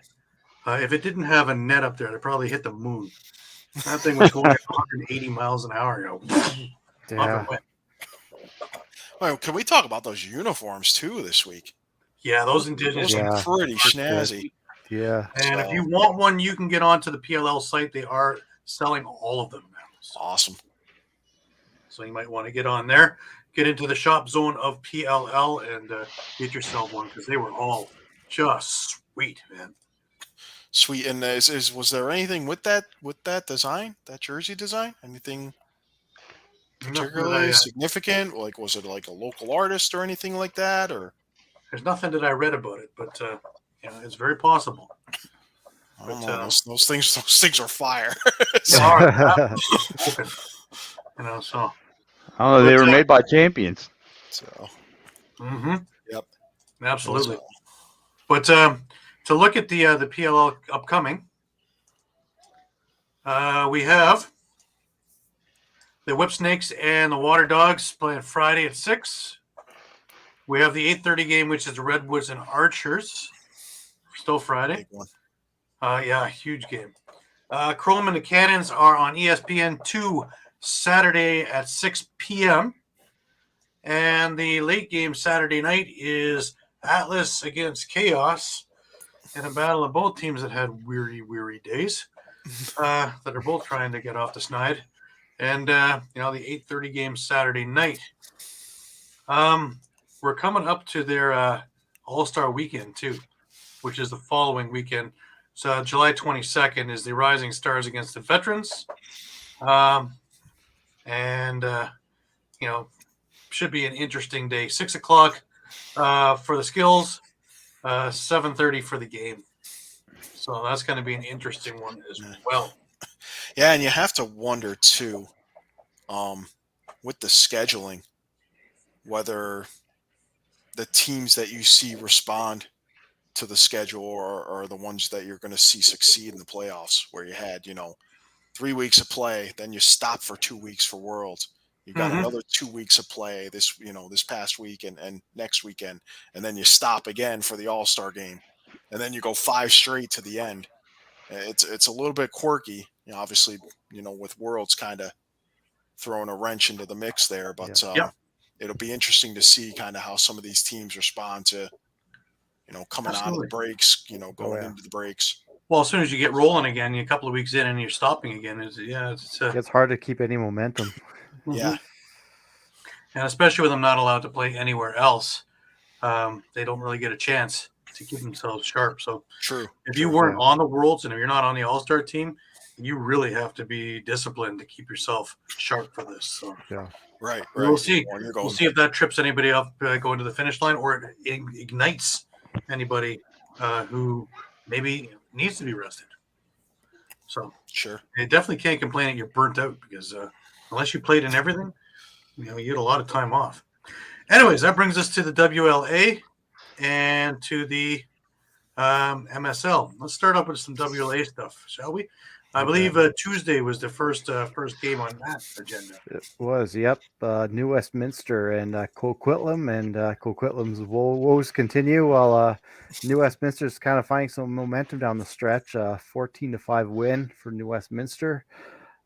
A: if it didn't have a net up there, it probably hit the moon. That thing was going at 180 miles an hour.
C: Well, can we talk about those uniforms too this week?
A: Yeah, those Indigenous
C: are pretty snazzy.
B: Yeah.
A: And if
C: So,
A: you want one, you can get onto the PLL site. They are selling all of them now.
C: awesome.
A: So you might want to get on there, get into the shop zone of PLL, and get yourself one because they were all just sweet, man.
C: Sweet. And was there anything with that design, that jersey design? Anything
A: Nothing
C: particularly
A: that
C: significant? Like, was it like a local artist or anything like that? Or
A: there's nothing that I read about it, but it's very possible.
C: I don't
A: But,
C: know. Those things are fire.
A: They are open, so.
D: Oh, they were made by champions.
C: So.
A: Yep. Absolutely.
C: So.
A: But to look at the PLL upcoming, we have the Whipsnakes and the Water Dogs playing Friday at 6. We have the 8:30 game, which is the Redwoods and Archers. Still Friday.
C: Big one.
A: Yeah, huge game. Chrome and the Cannons are on ESPN2 Saturday at 6 p.m. And the late game Saturday night is Atlas against Chaos in a battle of both teams that had weary days that are both trying to get off the snide. And, the 8:30 game Saturday night. We're coming up to their All-Star weekend, too, which is the following weekend. So July 22nd is the Rising Stars against the Veterans. Should be an interesting day. 6 o'clock for the skills, 7:30 for the game. So that's going to be an interesting one as well.
C: Yeah, and you have to wonder too, with the scheduling, whether the teams that you see respond to the schedule are the ones that you're going to see succeed in the playoffs, where you had 3 weeks of play, then you stop for 2 weeks for Worlds. You got another 2 weeks of play this past week and next weekend, and then you stop again for the All-Star game, and then you go 5 straight to the end. It's a little bit quirky, obviously, with Worlds kind of throwing a wrench into the mix there, but it'll be interesting to see kind of how some of these teams respond to, coming out of the breaks, going into the breaks.
A: Well, as soon as you get rolling again, you're a couple of weeks in and you're stopping again.
B: It's hard to keep any momentum.
C: Yeah.
A: And especially with them not allowed to play anywhere else, they don't really get a chance to keep themselves sharp. So
C: true.
A: If you weren't on the Worlds and if you're not on the All-Star team, you really have to be disciplined to keep yourself sharp for this. So
C: right.
A: We'll see. We'll see if that trips anybody up going to the finish line, or it ignites anybody who maybe needs to be rested. So
C: sure,
A: you definitely can't complain that you're burnt out, because unless you played in everything, you get a lot of time off. Anyways, that brings us to the WLA and to the MSL. Let's start up with some WLA stuff, shall we? I believe Tuesday was the first game on that agenda.
B: It was, yep. New Westminster and Coquitlam, and Coquitlam's woes continue while New Westminster's kind of finding some momentum down the stretch. 14-5 win for New Westminster.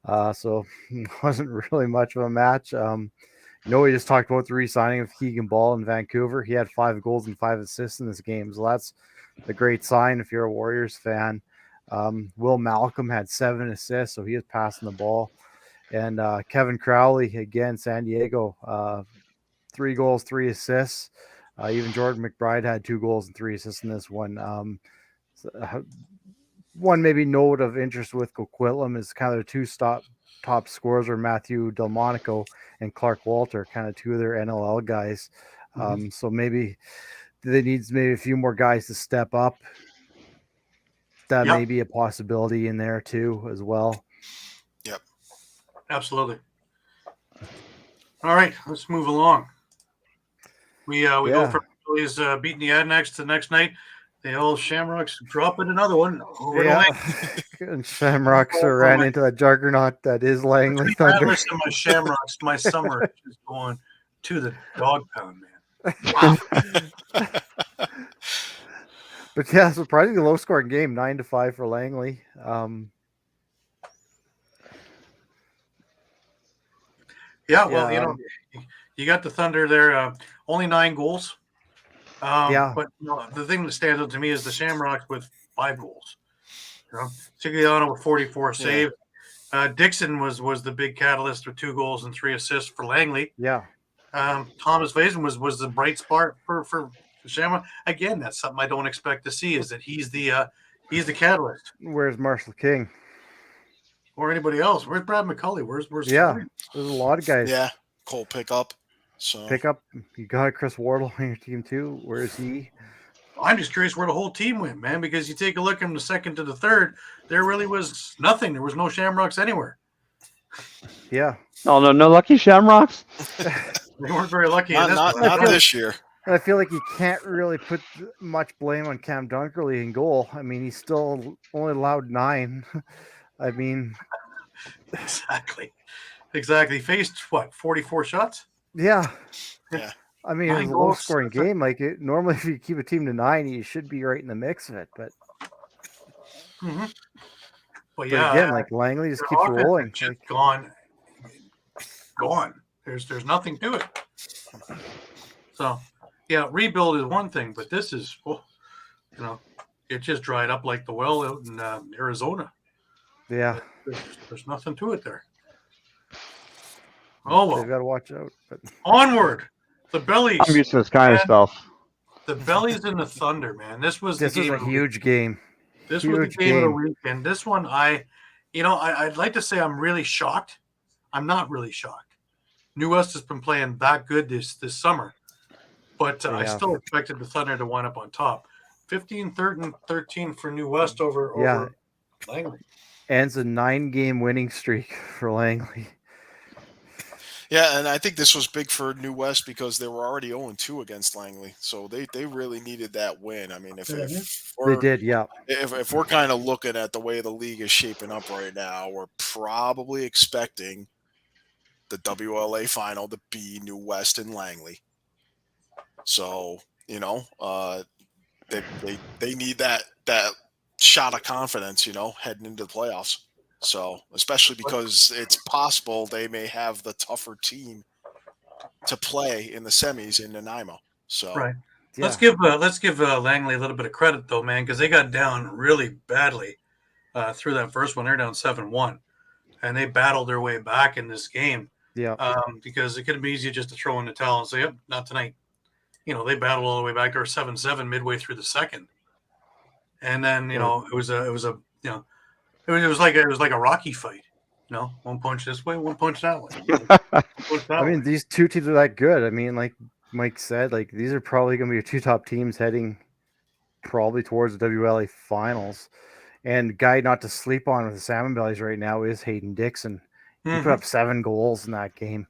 B: So it wasn't really much of a match. We just talked about the re-signing of Keegan Ball in Vancouver. He had 5 goals and 5 assists in this game, so that's a great sign if you're a Warriors fan. Will Malcolm had 7 assists, so he was passing the ball. And Kevin Crowley, again, San Diego, 3 goals, 3 assists. Even Jordan McBride had 2 goals and 3 assists in this one. One maybe note of interest with Coquitlam is kind of the 2 top scorers are Matthew Delmonico and Clark Walter, kind of 2 of their NLL guys. So maybe they need a few more guys to step up. That may be a possibility in there too, as well.
C: Yep.
A: Absolutely. All right, let's move along. We go from Phillies beating the Adnex to the next night. The old Shamrocks dropping another one.
B: And Shamrocks ran into the juggernaut that is Langley Thunder.
A: Listen to my Shamrocks. My summer is just going to the dog pound, man. Wow.
B: But yeah, surprisingly low scoring game, 9-5 for Langley.
A: Well, you got the Thunder there. Only 9 goals. But the thing that stands out to me is the Shamrocks with 5 goals. Sigliano with 44 saves. Dixon was the big catalyst with 2 goals and 3 assists for Langley.
B: Yeah.
A: Thomas Vason was the bright spark for Shamrock. Again, that's something I don't expect to see, is that he's the catalyst.
B: Where's Marshall King?
A: Or anybody else? Where's Brad McCulley? Where's
B: There's a lot of guys.
C: Yeah, Cole pickup. So
B: Pickup. You got Chris Wardle on your team too. Where is he?
A: I'm just curious where the whole team went, man, because you take a look from the second to the third, there really was nothing. There was no Shamrocks anywhere.
B: Yeah.
D: Oh, no lucky Shamrocks?
A: They weren't very lucky.
C: not this year.
B: I feel like you can't really put much blame on Cam Dunkerley in goal. I mean, he's still only allowed 9. I mean,
A: Exactly. He faced, 44 shots?
B: Yeah.
C: Yeah.
B: I mean, it was a low-scoring game. Like, normally, if you keep a team to 9, you should be right in the mix of it. But,
A: But yeah,
B: again, like Langley just keeps rolling.
A: Just gone. There's nothing to it. So, yeah, rebuild is one thing, but this is, it just dried up like the well out in Arizona.
B: Yeah.
A: There's nothing to it there. Oh, well.
B: They've got to watch out. But
A: Onward. The Bellies.
D: I'm used to this kind of stuff.
A: The Bellies and the Thunder, man. This was
B: a huge game.
A: This was the game of the week. And this one, I'd like to say I'm really shocked. I'm not really shocked. New West has been playing that good this summer. But I still expected the Thunder to wind up on top. 15-13 for New West over Langley.
B: Ends a 9-game winning streak for Langley.
C: Yeah, and I think this was big for New West because they were already 0-2 against Langley, so they really needed that win. I mean, if
B: they did, yeah.
C: If we're kind of looking at the way the league is shaping up right now, we're probably expecting the WLA final to be New West and Langley. So they need that shot of confidence, heading into the playoffs. So, especially because it's possible they may have the tougher team to play in the semis in Nanaimo. So,
A: right. Yeah. Let's give Langley a little bit of credit though, man, because they got down really badly through that first one. They're down 7-1, and they battled their way back in this game.
B: Yeah.
A: Because it could have been easy just to throw in the towel and say, "Yep, not tonight." They battled all the way back. They were 7-7 midway through the second, and then it was like a Rocky fight, one punch this way, one punch that way.
B: I mean, these two teams are that good. I mean, like Mike said, like these are probably going to be your 2 top teams heading probably towards the WLA finals. And guy not to sleep on with the Salmon Bellies right now is Hayden Dixon. He put up 7 goals in that game.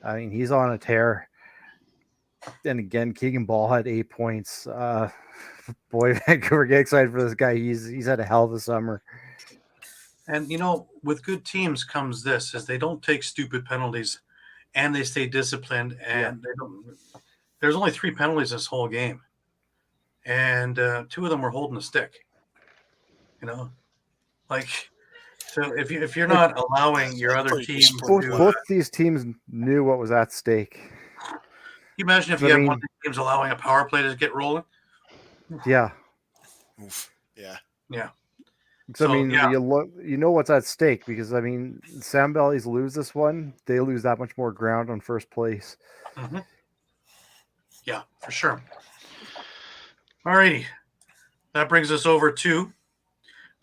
B: I mean, he's on a tear. And again, Keegan Ball had 8 points. Boy, Vancouver, get excited for this guy. He's had a hell of a summer.
A: And, with good teams comes this, is they don't take stupid penalties and they stay disciplined. And there's only 3 penalties this whole game. And 2 of them were holding the stick. So if you're not allowing your other team to
B: both these teams knew what was at stake.
A: Can you imagine if you had one of the teams allowing a power play to get rolling?
B: Yeah.
C: Oof. Yeah.
A: Yeah.
B: So, I mean, you know what's at stake because, I mean, Sam Bellies lose this one, they lose that much more ground on first place.
A: Mm-hmm. Yeah, for sure. All righty. That brings us over to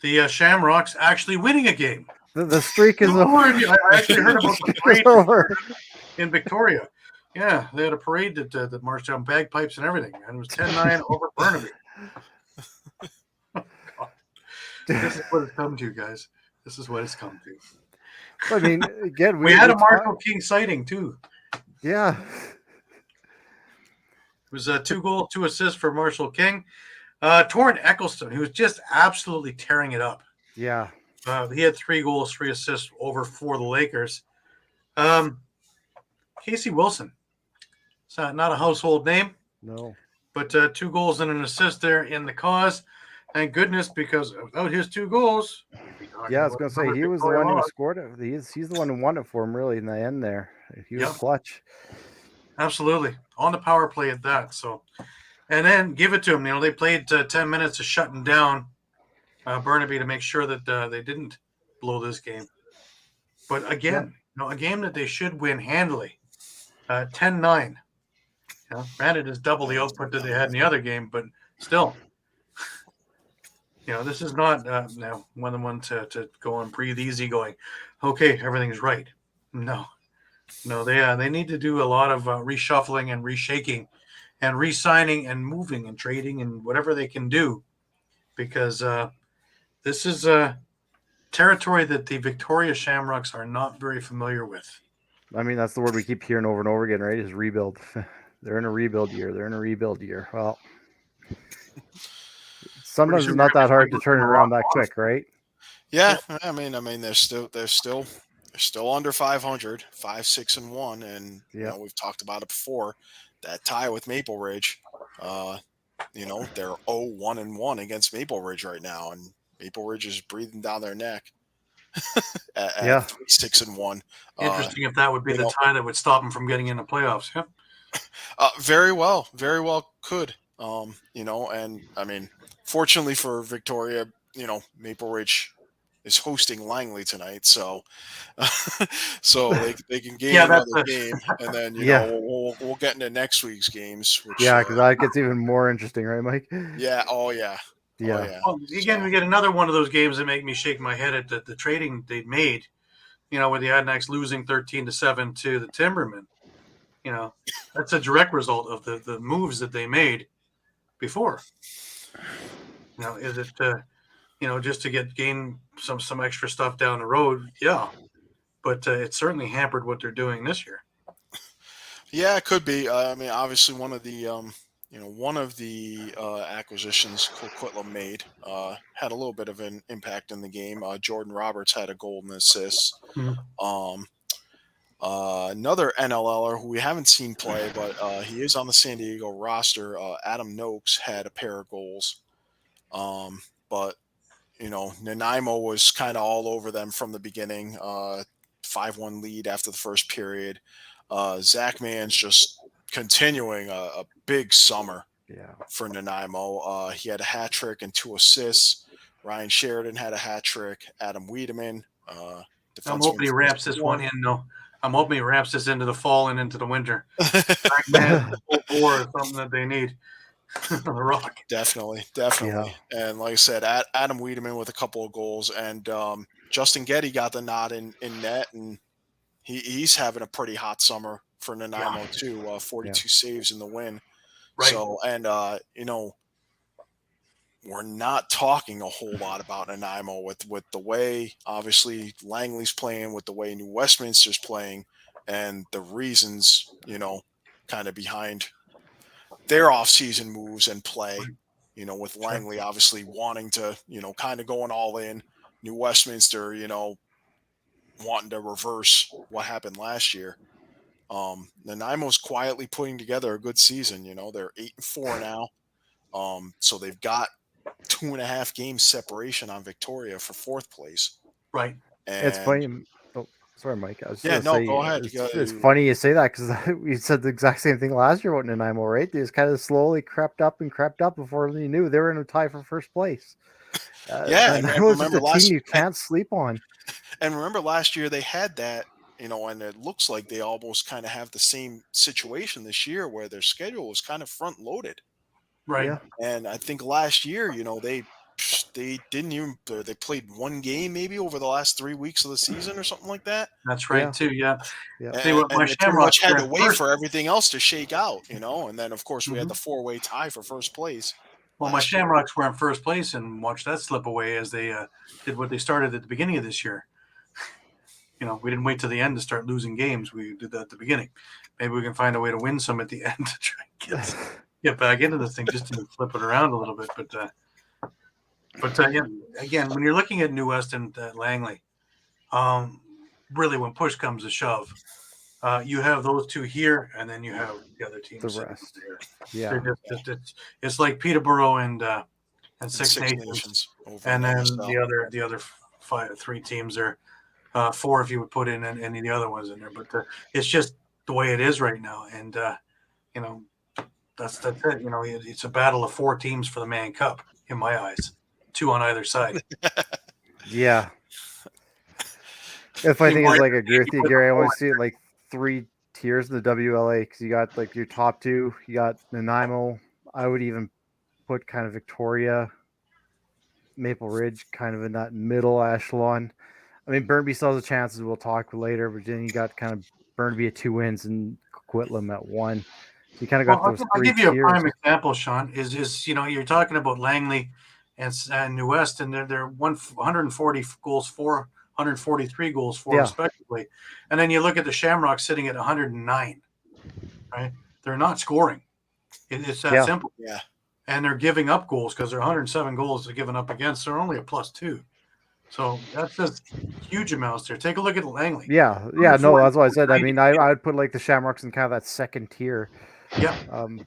A: the Shamrocks actually winning a game.
B: The streak is over.
A: I actually heard about the parade in Victoria. Yeah, they had a parade that marched down bagpipes and everything, and it was 10-9 over Burnaby. This is what it's come to, guys. This is what it's come to.
B: I mean, again,
A: we had a Marshall King sighting too.
B: Yeah,
A: it was a 2 goal, 2 assists for Marshall King. Torrin Eccleston, who was just absolutely tearing it up.
B: Yeah,
A: he had 3 goals, 3 assists over for the Lakers. Casey Wilson, it's not a household name.
B: No,
A: but 2 goals and an assist there in the cause. Thank goodness, because without his 2 goals.
B: Yeah, I was going to say, he was the one who scored it. He's the one who won it for him, really, in the end there. He was clutch.
A: Absolutely. On the power play at that. So, and then give it to him. They played 10 minutes of shutting down Burnaby to make sure that they didn't blow this game. But again, a game that they should win handily, 10-9. Granted, it's double the output that they had in the other game, but still, this is not one to go and breathe easy, going, okay, everything's right. No, they need to do a lot of reshuffling and reshaking, and re-signing and moving and trading and whatever they can do, because this is a territory that the Victoria Shamrocks are not very familiar with.
B: I mean, that's the word we keep hearing over and over again, right? Is rebuild. They're in a rebuild year. Well, sometimes it's not that hard to turn it around that quick, right?
C: Yeah, I mean, they're still under 500, 5-6-1, and we've talked about it before. That tie with Maple Ridge, they're 0-1-1 against Maple Ridge right now, and Maple Ridge is breathing down their neck. at 6-1.
A: Interesting if that would be the tie that would stop them from getting into playoffs. Yeah.
C: Very well could. And I mean, fortunately for Victoria, Maple Ridge is hosting Langley tonight, so they can gain another game, and then we'll get into next week's games.
B: Because that gets even more interesting, right, Mike?
C: Yeah. Oh yeah.
B: Yeah.
C: Oh, yeah.
A: Well, again, we get another one of those games that make me shake my head at the trading they'd made. With the Adanacs losing 13-7 to the Timbermen. That's a direct result of the moves that they made before. Is it just to gain some extra stuff down the road? Yeah, but it certainly hampered what they're doing this year.
C: Yeah, it could be. I mean, obviously one of the acquisitions Coquitlam made had a little bit of an impact in the game. Jordan Roberts had a goal and assist.
A: Mm-hmm.
C: Another NLLer who we haven't seen play, but he is on the San Diego roster. Adam Noakes had a pair of goals. But Nanaimo was kind of all over them from the beginning. 5-1 lead after the first period. Zach Mann's just continuing a big summer for Nanaimo. He had a hat trick and 2 assists. Ryan Sheridan had a hat trick. Adam Wiedemann.
A: I'm hoping he ramps this one in, though. I'm hoping he ramps this into the fall and into the winter. Man, or something that they need on the rock.
C: Definitely. Yeah. And like I said, Adam Wiedemann with a couple of goals, and Justin Getty got the nod in net, and he's having a pretty hot summer for Nanaimo too. 42 saves in the win.
A: Right.
C: So, and we're not talking a whole lot about Nanaimo with the way obviously Langley's playing, with the way New Westminster's playing, and the reasons kind of behind their off-season moves and play. With Langley obviously wanting to kind of going all in, New Westminster wanting to reverse what happened last year. Nanaimo's quietly putting together a good season. They're 8-4 now. So they've got 2.5 games separation on Victoria for 4th place.
A: Right.
C: And
B: it's funny. Oh, sorry, Mike. I was
C: go ahead.
B: It's funny you say that, because we said the exact same thing last year about Nanaimo, right? They just kind of slowly crept up before you knew they were in a tie for 1st place.
C: And
B: remember last team you can't sleep on.
C: And remember last year they had that, and it looks like they almost kind of have the same situation this year, where their schedule was kind of front loaded.
A: Right.
B: Yeah.
C: And I think last year, they didn't even, they played 1 game maybe over the last 3 weeks of the season or something like that.
A: That's right too. Yeah.
C: And they pretty much had to wait for everything else to shake out, and then of course we had the 4-way tie for 1st place.
A: Well, my Shamrocks were in 1st place and watched that slip away as they did what they started at the beginning of this year. We didn't wait till the end to start losing games. We did that at the beginning. Maybe we can find a way to win some at the end to try and get back into this thing, just to flip it around a little bit. But again, when you're looking at New West and Langley, really when push comes to shove, you have those two here, and then you have the other teams.
B: The rest.
A: There.
B: Yeah.
A: It's like Peterborough and Six Nations, and then the other 3 teams are 4 if you would put in any of the other ones in there. But it's just the way it is right now, and that's it. It's a battle of 4 teams for the Mann Cup in my eyes. 2 on either side.
B: Yeah. The funny thing is, like, I agree with you, Gary. I always see it like 3 tiers in the WLA because you got like your top 2, you got Nanaimo. I would even put kind of Victoria, Maple Ridge kind of in that middle echelon. I mean, Burnaby still has a chance, as we'll talk later, but then you got kind of Burnaby at 2 wins and Coquitlam at 1. So you kind of got those
A: I'll
B: 3
A: give you a
B: tiers.
A: prime example, Sean. Is you're talking about Langley and New West, and they're 140 goals for, 143 goals for, respectively. And then you look at the Shamrocks sitting at 109. Right? They're not scoring. It's that simple.
C: Yeah.
A: And they're giving up goals because they're 107 goals they're giving up against. They're only a +2. So that's just huge amounts there. Take a look at Langley.
B: Yeah, no, that's what I said. I mean, I would put like the Shamrocks in kind of that second tier.
A: Yeah.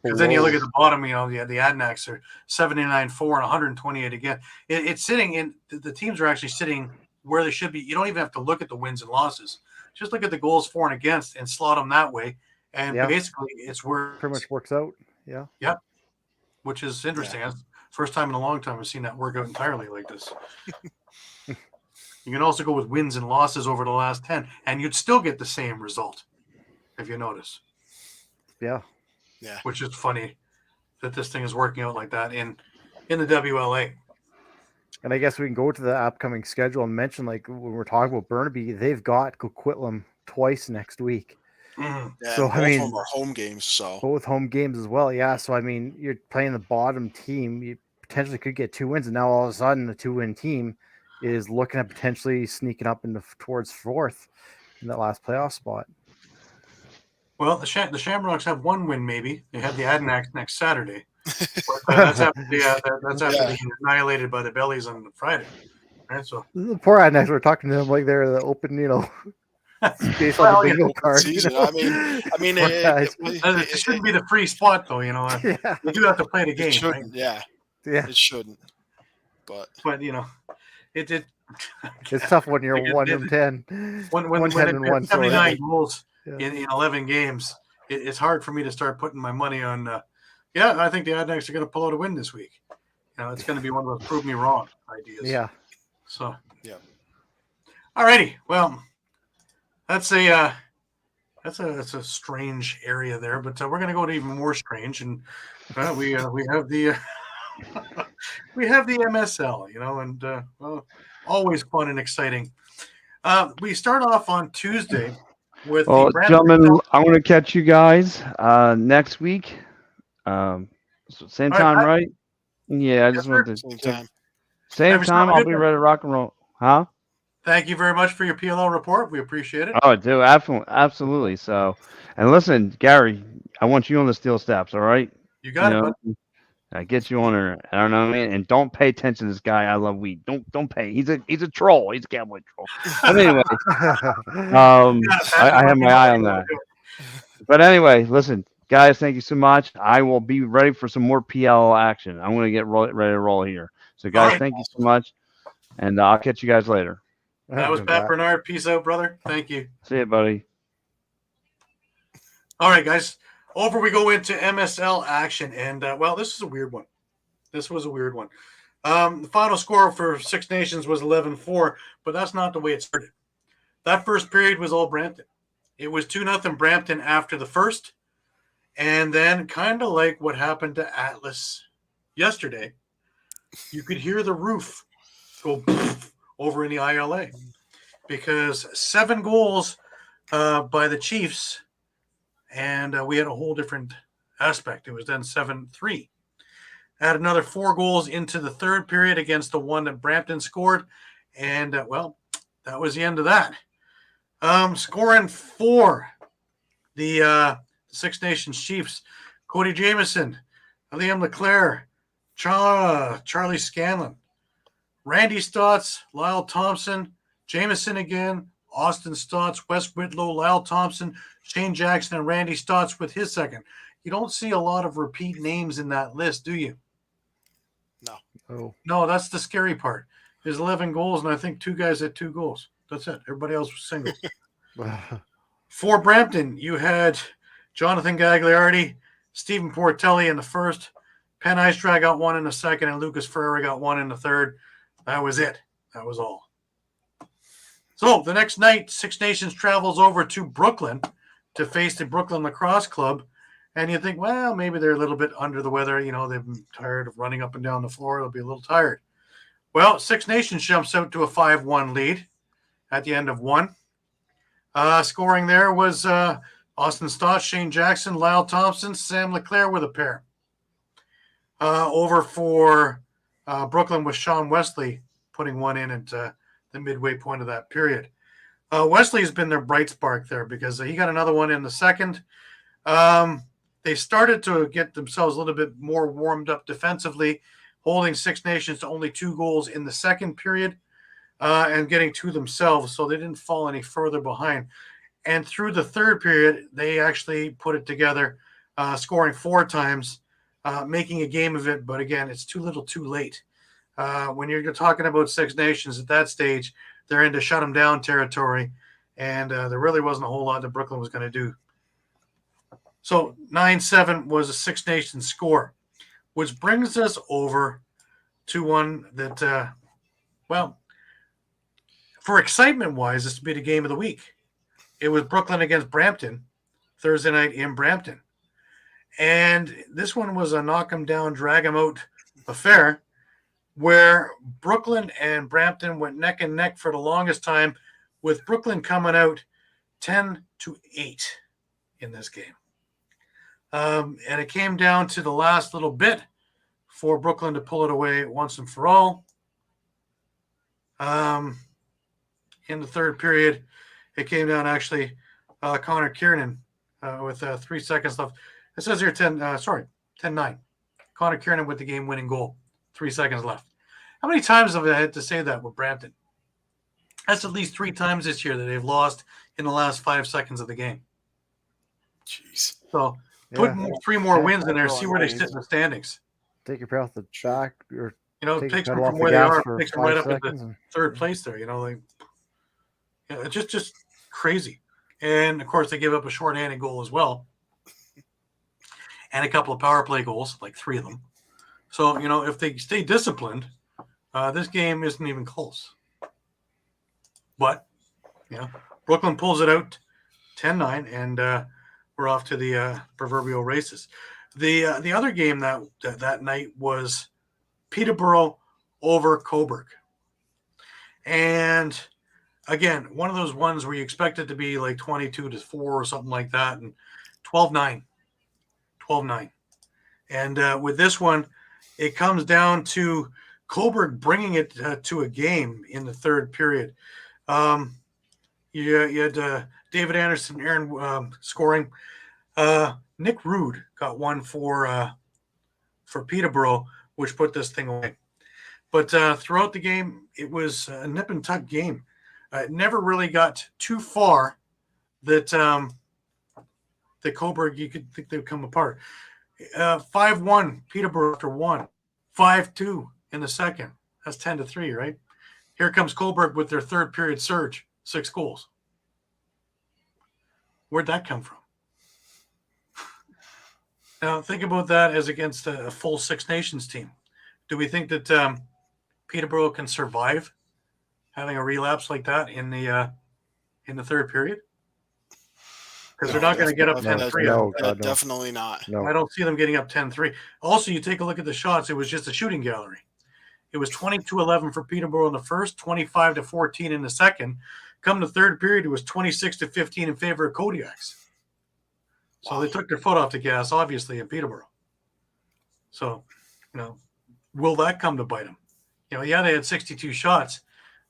A: Because then you look at the bottom, the Adnacks are 79-4 and 128 again. It's sitting in the teams are actually sitting where they should be. You don't even have to look at the wins and losses. Just look at the goals for and against and slot them that way. And basically, it's where
B: pretty much works out. Yeah.
A: Yep. Which is interesting. That's the first time in a long time I've seen that work out entirely like this. You can also go with wins and losses over the last 10, and you'd still get the same result, if you notice.
B: Yeah.
C: Yeah.
A: Which is funny that this thing is working out like that in the WLA.
B: And I guess we can go to the upcoming schedule and mention, like, when we're talking about Burnaby, they've got Coquitlam twice next week.
C: Yeah,
B: so
C: both
B: I mean,
C: of them are home games. So
B: both home games as well. Yeah. So I mean, you're playing the bottom team. You potentially could get 2 wins, and now all of a sudden, the 2-win team is looking at potentially sneaking up towards 4th in that last playoff spot.
A: Well, the Shamrocks have 1 win, maybe. They have the Adnacks next Saturday. But, that's after being annihilated by the Bellies on Friday. Right? So
B: the poor Adnacks, we're talking to them like they're the open, space on the bingo card.
C: Season. I mean,
A: it shouldn't be the free spot, though. You do have to play the game, right?
C: Yeah, it shouldn't. But
B: it's tough when you're 1 in 10.
A: When 79 goals in 11 games, it's hard for me to start putting my money on. I think the Adnacks are going to pull out a win this week. It's going to be one of those prove me wrong ideas.
B: Yeah.
A: So all righty. Well, that's a strange area there, but we're going to go to even more strange, and we have the we have the MSL, and always fun and exciting. We start off on Tuesday with
D: gentlemen, I'm going to catch you guys next week. Same time, right? Yeah, I just want to same time. I'll be ready to rock and roll. Huh?
A: Thank you very much for your PLL report. We appreciate it.
D: Oh, dude, absolutely. So, and listen, Gary, I want you on the steel steps. All right?
A: You got it. Bud.
D: I get you on there. I don't know, man. And don't pay attention to this guy. I love weed. Don't pay. He's a troll. He's a cowboy troll. But anyway, I have my eye on that. But anyway, listen, guys, thank you so much. I will be ready for some more PL action. I'm going to get ready to roll here. So, guys, thank you so much, and I'll catch you guys later.
A: That was Pat Bernard. Peace out, brother. Thank you.
D: See you, buddy.
A: All right, guys. Over we go into MSL action, and this is a weird one. This was a weird one. The final score for Six Nations was 11-4, but that's not the way it started. That first period was all Brampton. It was 2-0 Brampton after the first, and then kind of like what happened to Atlas yesterday, you could hear the roof go over in the ILA because 7 goals by the Chiefs. And we had a whole different aspect. It was then 7-3. Add another 4 goals into the third period against the one that Brampton scored. And, that was the end of that. Scoring for the Six Nations Chiefs, Cody Jamieson, Liam Leclerc, Charlie Scanlon, Randy Stotts, Lyle Thompson, Jamieson again, Austin Stotts, Wes Whitlow, Lyle Thompson, Shane Jackson, and Randy Stotts with his second. You don't see a lot of repeat names in that list, do you?
C: No.
B: Oh.
A: No, that's the scary part. There's 11 goals, and I think 2 guys had 2 goals. That's it. Everybody else was singles. For Brampton, you had Jonathan Gagliardi, Stephen Portelli in the first, Penn Eichstrad got 1 in the second, and Lucas Ferreira got 1 in the third. That was it. That was all. So the next night, Six Nations travels over to Brooklyn to face the Brooklyn Lacrosse Club. And you think, well, maybe they're a little bit under the weather. You know, they've been tired of running up and down the floor. They'll be a little tired. Well, Six Nations jumps out to a 5-1 lead at the end of one. Scoring there was Austin Stott, Shane Jackson, Lyle Thompson, Sam Leclerc with a pair. Over for Brooklyn was Sean Wesley putting one in at the midway point of that period. Wesley has been their bright spark there because he got another one in the second. They started to get themselves a little bit more warmed up defensively, holding Six Nations to only 2 goals in the second period and getting 2 themselves, so they didn't fall any further behind. And through the third period, they actually put it together, scoring 4 times, making a game of it. But again, it's too little too late. When you're talking about Six Nations at that stage, they're into shut them down territory, and there really wasn't a whole lot that Brooklyn was going to do. So 9-7 was a Six Nations score, which brings us over to one that, well, for excitement-wise, this would be the game of the week. It was Brooklyn against Brampton, Thursday night in Brampton. And this one was a knock-em-down, drag-em-out affair where Brooklyn and Brampton went neck and neck for the longest time, with Brooklyn coming out 10-8 in this game. And it came down to the last little bit for Brooklyn to pull it away once and for all. In the third period, it came down actually Connor Kiernan with 3 seconds left. It says here 10-9. Connor Kiernan with the game-winning goal, 3 seconds left. How many times have I had to say that with Brampton? That's at least 3 times this year that they've lost in the last 5 seconds of the game.
C: Jeez.
A: So put 3 more wins in there, see where they sit in the standings.
B: Take your pedal off the back, or
A: Takes them from where they are, takes them right up into third place there. It's just crazy. And of course, they give up a shorthanded goal as well, and a couple of power play goals, like 3 of them. So if they stay disciplined, this game isn't even close. But Brooklyn pulls it out 10-9, and we're off to the proverbial races. The other game that night was Peterborough over Coburg. And again, one of those ones where you expect it to be like 22-4 or something like that, and 12-9. And with this one, it comes down to Coburg bringing it to a game in the third period. You had David Anderson, Aaron scoring. Nick Rude got one for Peterborough, which put this thing away. But throughout the game, it was a nip and tuck game. It never really got too far that the Coburg, you could think they would come apart. 5-1 Peterborough after 1, 5-2 in the second. That's 10-3, right? Here comes Coburg with their third period surge, 6 goals. Where'd that come from? Now, think about that as against a full Six Nations team. Do we think that Peterborough can survive having a relapse like that in the third period? Because they're not going to get up 10-3.
C: No, definitely not.
B: No.
A: I don't see them getting up 10-3. Also, you take a look at the shots. It was just a shooting gallery. It was 22-11 for Peterborough in the first, 25-14 in the second. Come the third period, it was 26-15 in favor of Kodiaks. So they took their foot off the gas, obviously, in Peterborough. So, will that come to bite them? They had 62 shots,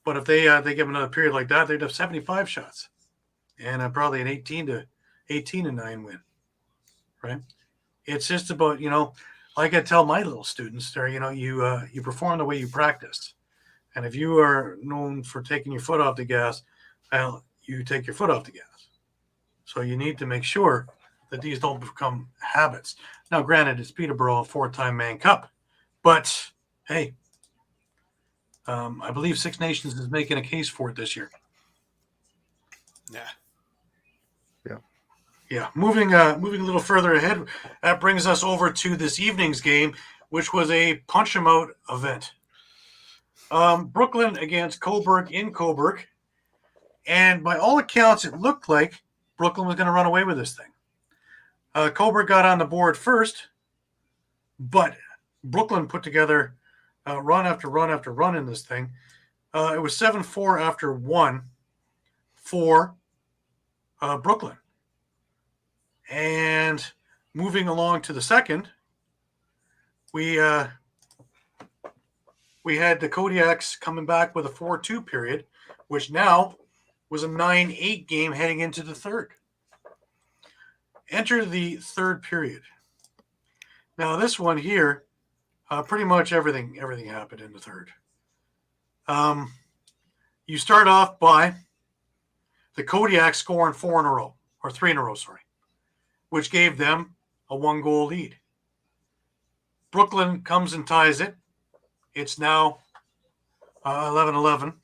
A: but if they give another period like that, they'd have 75 shots, and probably an 18-9 win, right? It's just about like I tell my little students, there, you perform the way you practice, and if you are known for taking your foot off the gas, well, you take your foot off the gas. So you need to make sure that these don't become habits. Now, granted, it's Peterborough, a 4-time Man Cup, but hey, I believe Six Nations is making a case for it this year. Yeah. Moving a little further ahead, that brings us over to this evening's game, which was a punch 'em out event. Brooklyn against Coburg in Coburg. And by all accounts, it looked like Brooklyn was going to run away with this thing. Coburg got on the board first, but Brooklyn put together run after run after run in this thing. It was 7-4 after 1 for Brooklyn. And moving along to the second, we had the Kostiuks coming back with a 4-2 period, which now was a 9-8 game heading into the third. Enter the third period. Now this one here, pretty much everything happened in the third. You start off by the Kostiuks scoring 3 in a row, which gave them a 1-goal lead. Brooklyn comes and ties it. It's now 11-11.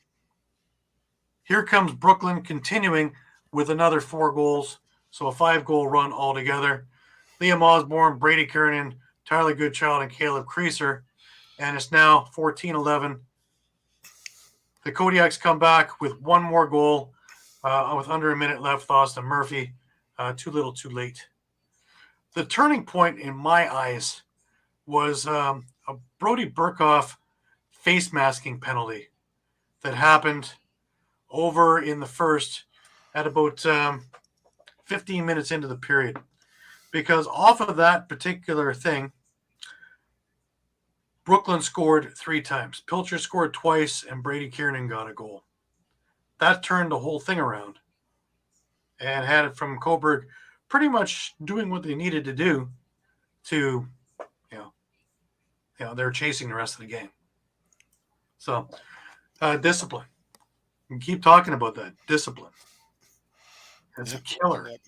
A: Here comes Brooklyn continuing with another 4 goals, so a 5-goal run altogether. Liam Osborne, Brady Kernan, Tyler Goodchild, and Caleb Creaser, and it's now 14-11. The Kostiuks come back with 1 more goal with under a minute left. Austin Murphy, too little, too late. The turning point in my eyes was a Brody Burkhoff face masking penalty that happened over in the first at about 15 minutes into the period. Because off of that particular thing, Brooklyn scored 3 times. Pilcher scored twice, and Brady Kiernan got a goal. That turned the whole thing around and had it from Coburg pretty much doing what they needed to do to, they're chasing the rest of the game. So, discipline. We keep talking about that. Discipline. It's a killer.
C: Yep.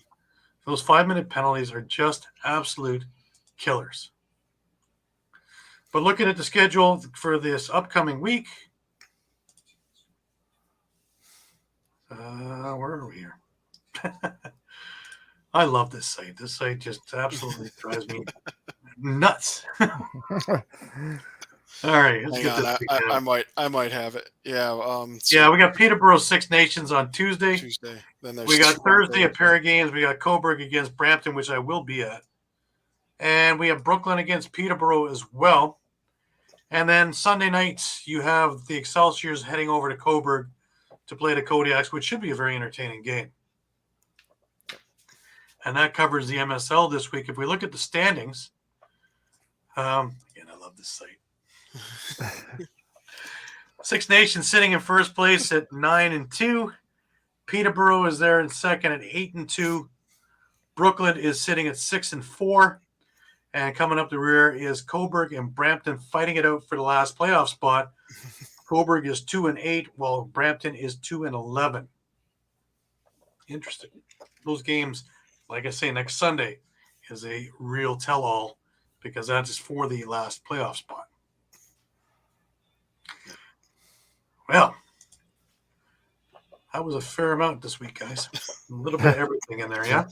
A: Those 5-minute penalties are just absolute killers. But looking at the schedule for this upcoming week, where are we here? I love this site. This site just absolutely drives me nuts. All right, let's get this.
C: I might have it. Yeah.
A: We got Peterborough Six Nations on Tuesday.
C: Then
A: We got Thursday a pair of games. We got Coburg against Brampton, which I will be at, and we have Brooklyn against Peterborough as well. And then Sunday nights, you have the Excelsiors heading over to Coburg to play the Kostiuks, which should be a very entertaining game. And that covers the MSL this week. If we look at the standings, again, I love this site. Six Nations sitting in first place at 9-2. Peterborough is there in second at 8-2. Brooklyn is sitting at 6-4. And coming up the rear is Coburg and Brampton fighting it out for the last playoff spot. Coburg is 2-8, while Brampton is 2-11. Interesting. Those games, like I say, next Sunday is a real tell-all because that is for the last playoff spot. Well, that was a fair amount this week, guys. A little bit of everything in there, yeah?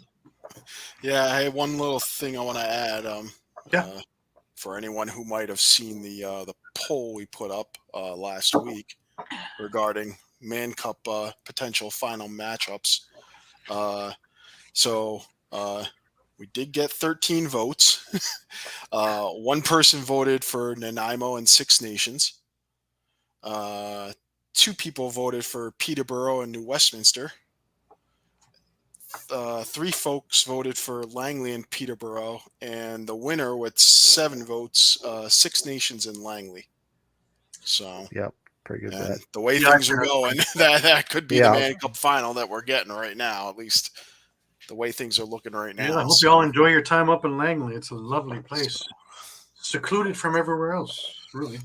C: Yeah, hey, one little thing I want to add. For anyone who might have seen the poll we put up last week regarding Man Cup potential final matchups. So we did get 13 votes. One person voted for Nanaimo and Six Nations. 2 people voted for Peterborough and New Westminster. 3 folks voted for Langley and Peterborough, and the winner with 7 votes, Six Nations and Langley. So,
B: yep, pretty good. Bet.
C: The way things are going, that could be the Man Cup final that we're getting right now. At least the way things are looking right now.
A: Yeah, I hope you all enjoy your time up in Langley. It's a lovely place, secluded from everywhere else. Really,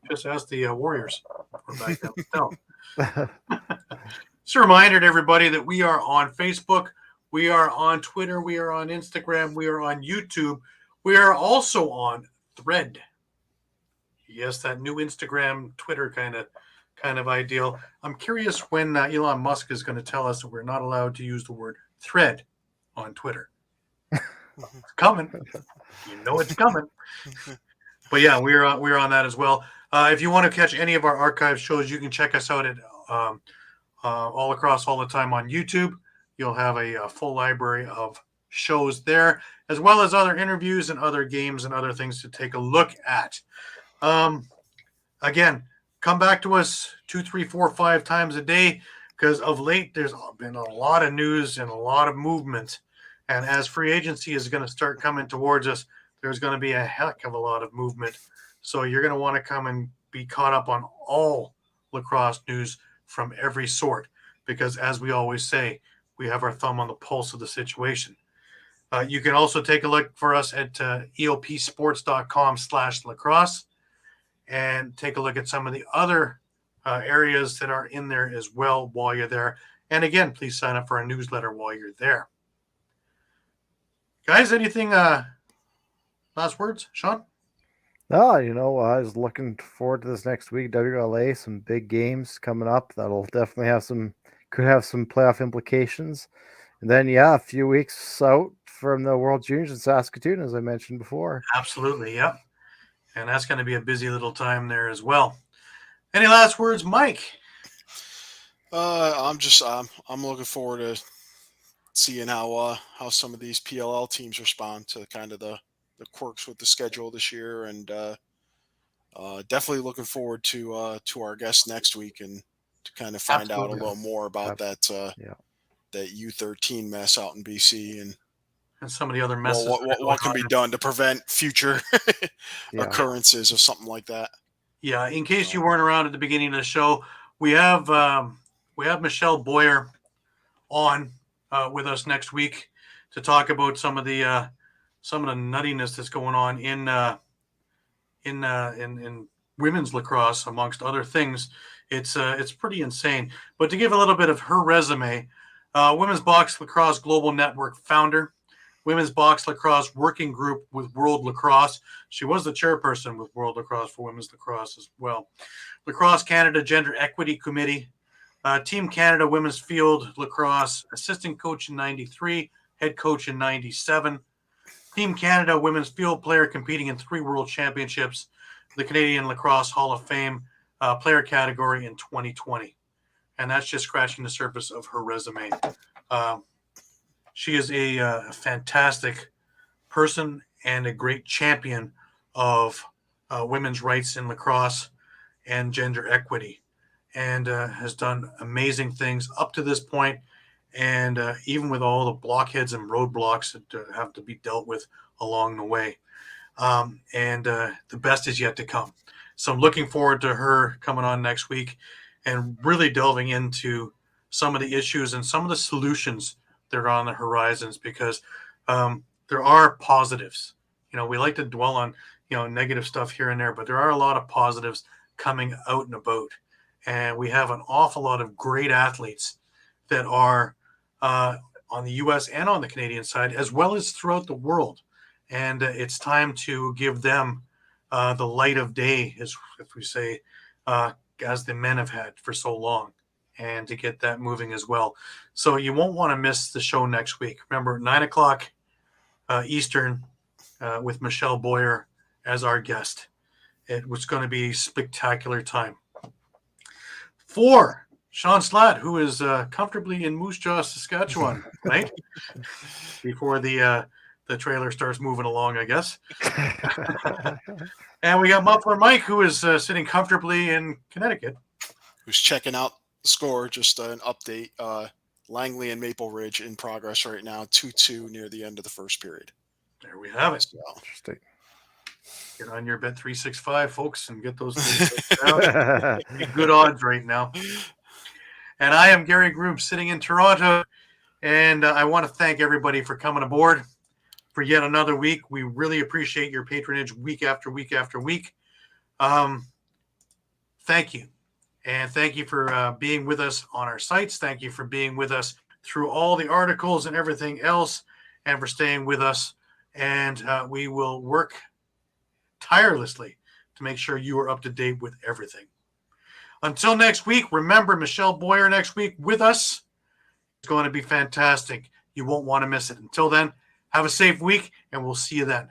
A: just ask the Warriors. We're back down. Just a reminder to everybody that we are on Facebook, we are on Twitter, we are on Instagram, we are on YouTube. We are also on Thread. Yes, that new Instagram, Twitter kind of ideal. I'm curious when Elon Musk is going to tell us that we're not allowed to use the word thread on Twitter. It's coming. You know it's coming. But yeah, we're on that as well. If you want to catch any of our archive shows, you can check us out at All Across All the Time on YouTube. You'll have a full library of shows there, as well as other interviews and other games and other things to take a look at. Again, come back to us 2, 3, 4, 5 times a day, because of late there's been a lot of news and a lot of movement. And as free agency is going to start coming towards us, there's going to be a heck of a lot of movement. So you're going to want to come and be caught up on all lacrosse news from every sort, because as we always say, we have our thumb on the pulse of the situation. You can also take a look for us at eopsports.com/lacrosse and take a look at some of the other areas that are in there as well while you're there. And again, please sign up for our newsletter while you're there. Guys, anything last words, Shawn?
B: No, I was looking forward to this next week. WLA, some big games coming up that'll definitely could have some playoff implications. And then, a few weeks out from the World Juniors in Saskatoon, as I mentioned before.
A: Absolutely, yep. And that's going to be a busy little time there as well. Any last words, Mike?
C: I'm looking forward to seeing how some of these PLL teams respond to kind of the quirks with the schedule this year, and definitely looking forward to our guest next week and to kind of find out a little more about that U13 mess out in BC and
A: some of the other messes.
C: What can be done to prevent future occurrences of something like that?
A: Yeah, in case you weren't around at the beginning of the show, we have Michelle Boyer on with us next week to talk about some of the nuttiness that's going on in women's lacrosse, amongst other things. It's pretty insane. But to give a little bit of her resume, Women's Box Lacrosse Global Network founder, Women's Box Lacrosse Working Group with World Lacrosse. She was the chairperson with World Lacrosse for Women's Lacrosse as well. Lacrosse Canada Gender Equity Committee, Team Canada Women's Field Lacrosse, assistant coach in 93, head coach in 97. Team Canada Women's Field player competing in 3 World Championships, the Canadian Lacrosse Hall of Fame player category in 2020. And that's just scratching the surface of her resume. She is a fantastic person and a great champion of women's rights in lacrosse and gender equity, and has done amazing things up to this point. And even with all the blockheads and roadblocks that have to be dealt with along the way. And the best is yet to come. So I'm looking forward to her coming on next week and really delving into some of the issues and some of the solutions that are on the horizons, because there are positives. We like to dwell on, negative stuff here and there, but there are a lot of positives coming out and about. And we have an awful lot of great athletes that are on the U.S. and on the Canadian side, as well as throughout the world. And it's time to give them the light of day, as we say, as the men have had for so long, and to get that moving as well. So you won't want to miss the show next week. Remember, 9 o'clock Eastern with Michelle Boyer as our guest. It was going to be a spectacular time. For Shawn Slaght, who is comfortably in Moose Jaw, Saskatchewan, right? Before the trailer starts moving along, I guess. And we got Muffler Mike, who is sitting comfortably in Connecticut.
C: Who's checking out the score, just an update. Langley and Maple Ridge in progress right now, 2-2 near the end of the first period.
A: There we have it.
C: So,
B: Interesting.
A: Get on your Bet365, folks, and get those things down. Good odds right now. And I am Gary Groob, sitting in Toronto, and I want to thank everybody for coming aboard for yet another week. We really appreciate your patronage week after week after week. Thank you. And thank you for being with us on our sites. Thank you for being with us through all the articles and everything else, and for staying with us. And we will work tirelessly to make sure you are up to date with everything. Until next week, remember Michelle Boyer next week with us. It's going to be fantastic. You won't want to miss it. Until then, have a safe week, and we'll see you then.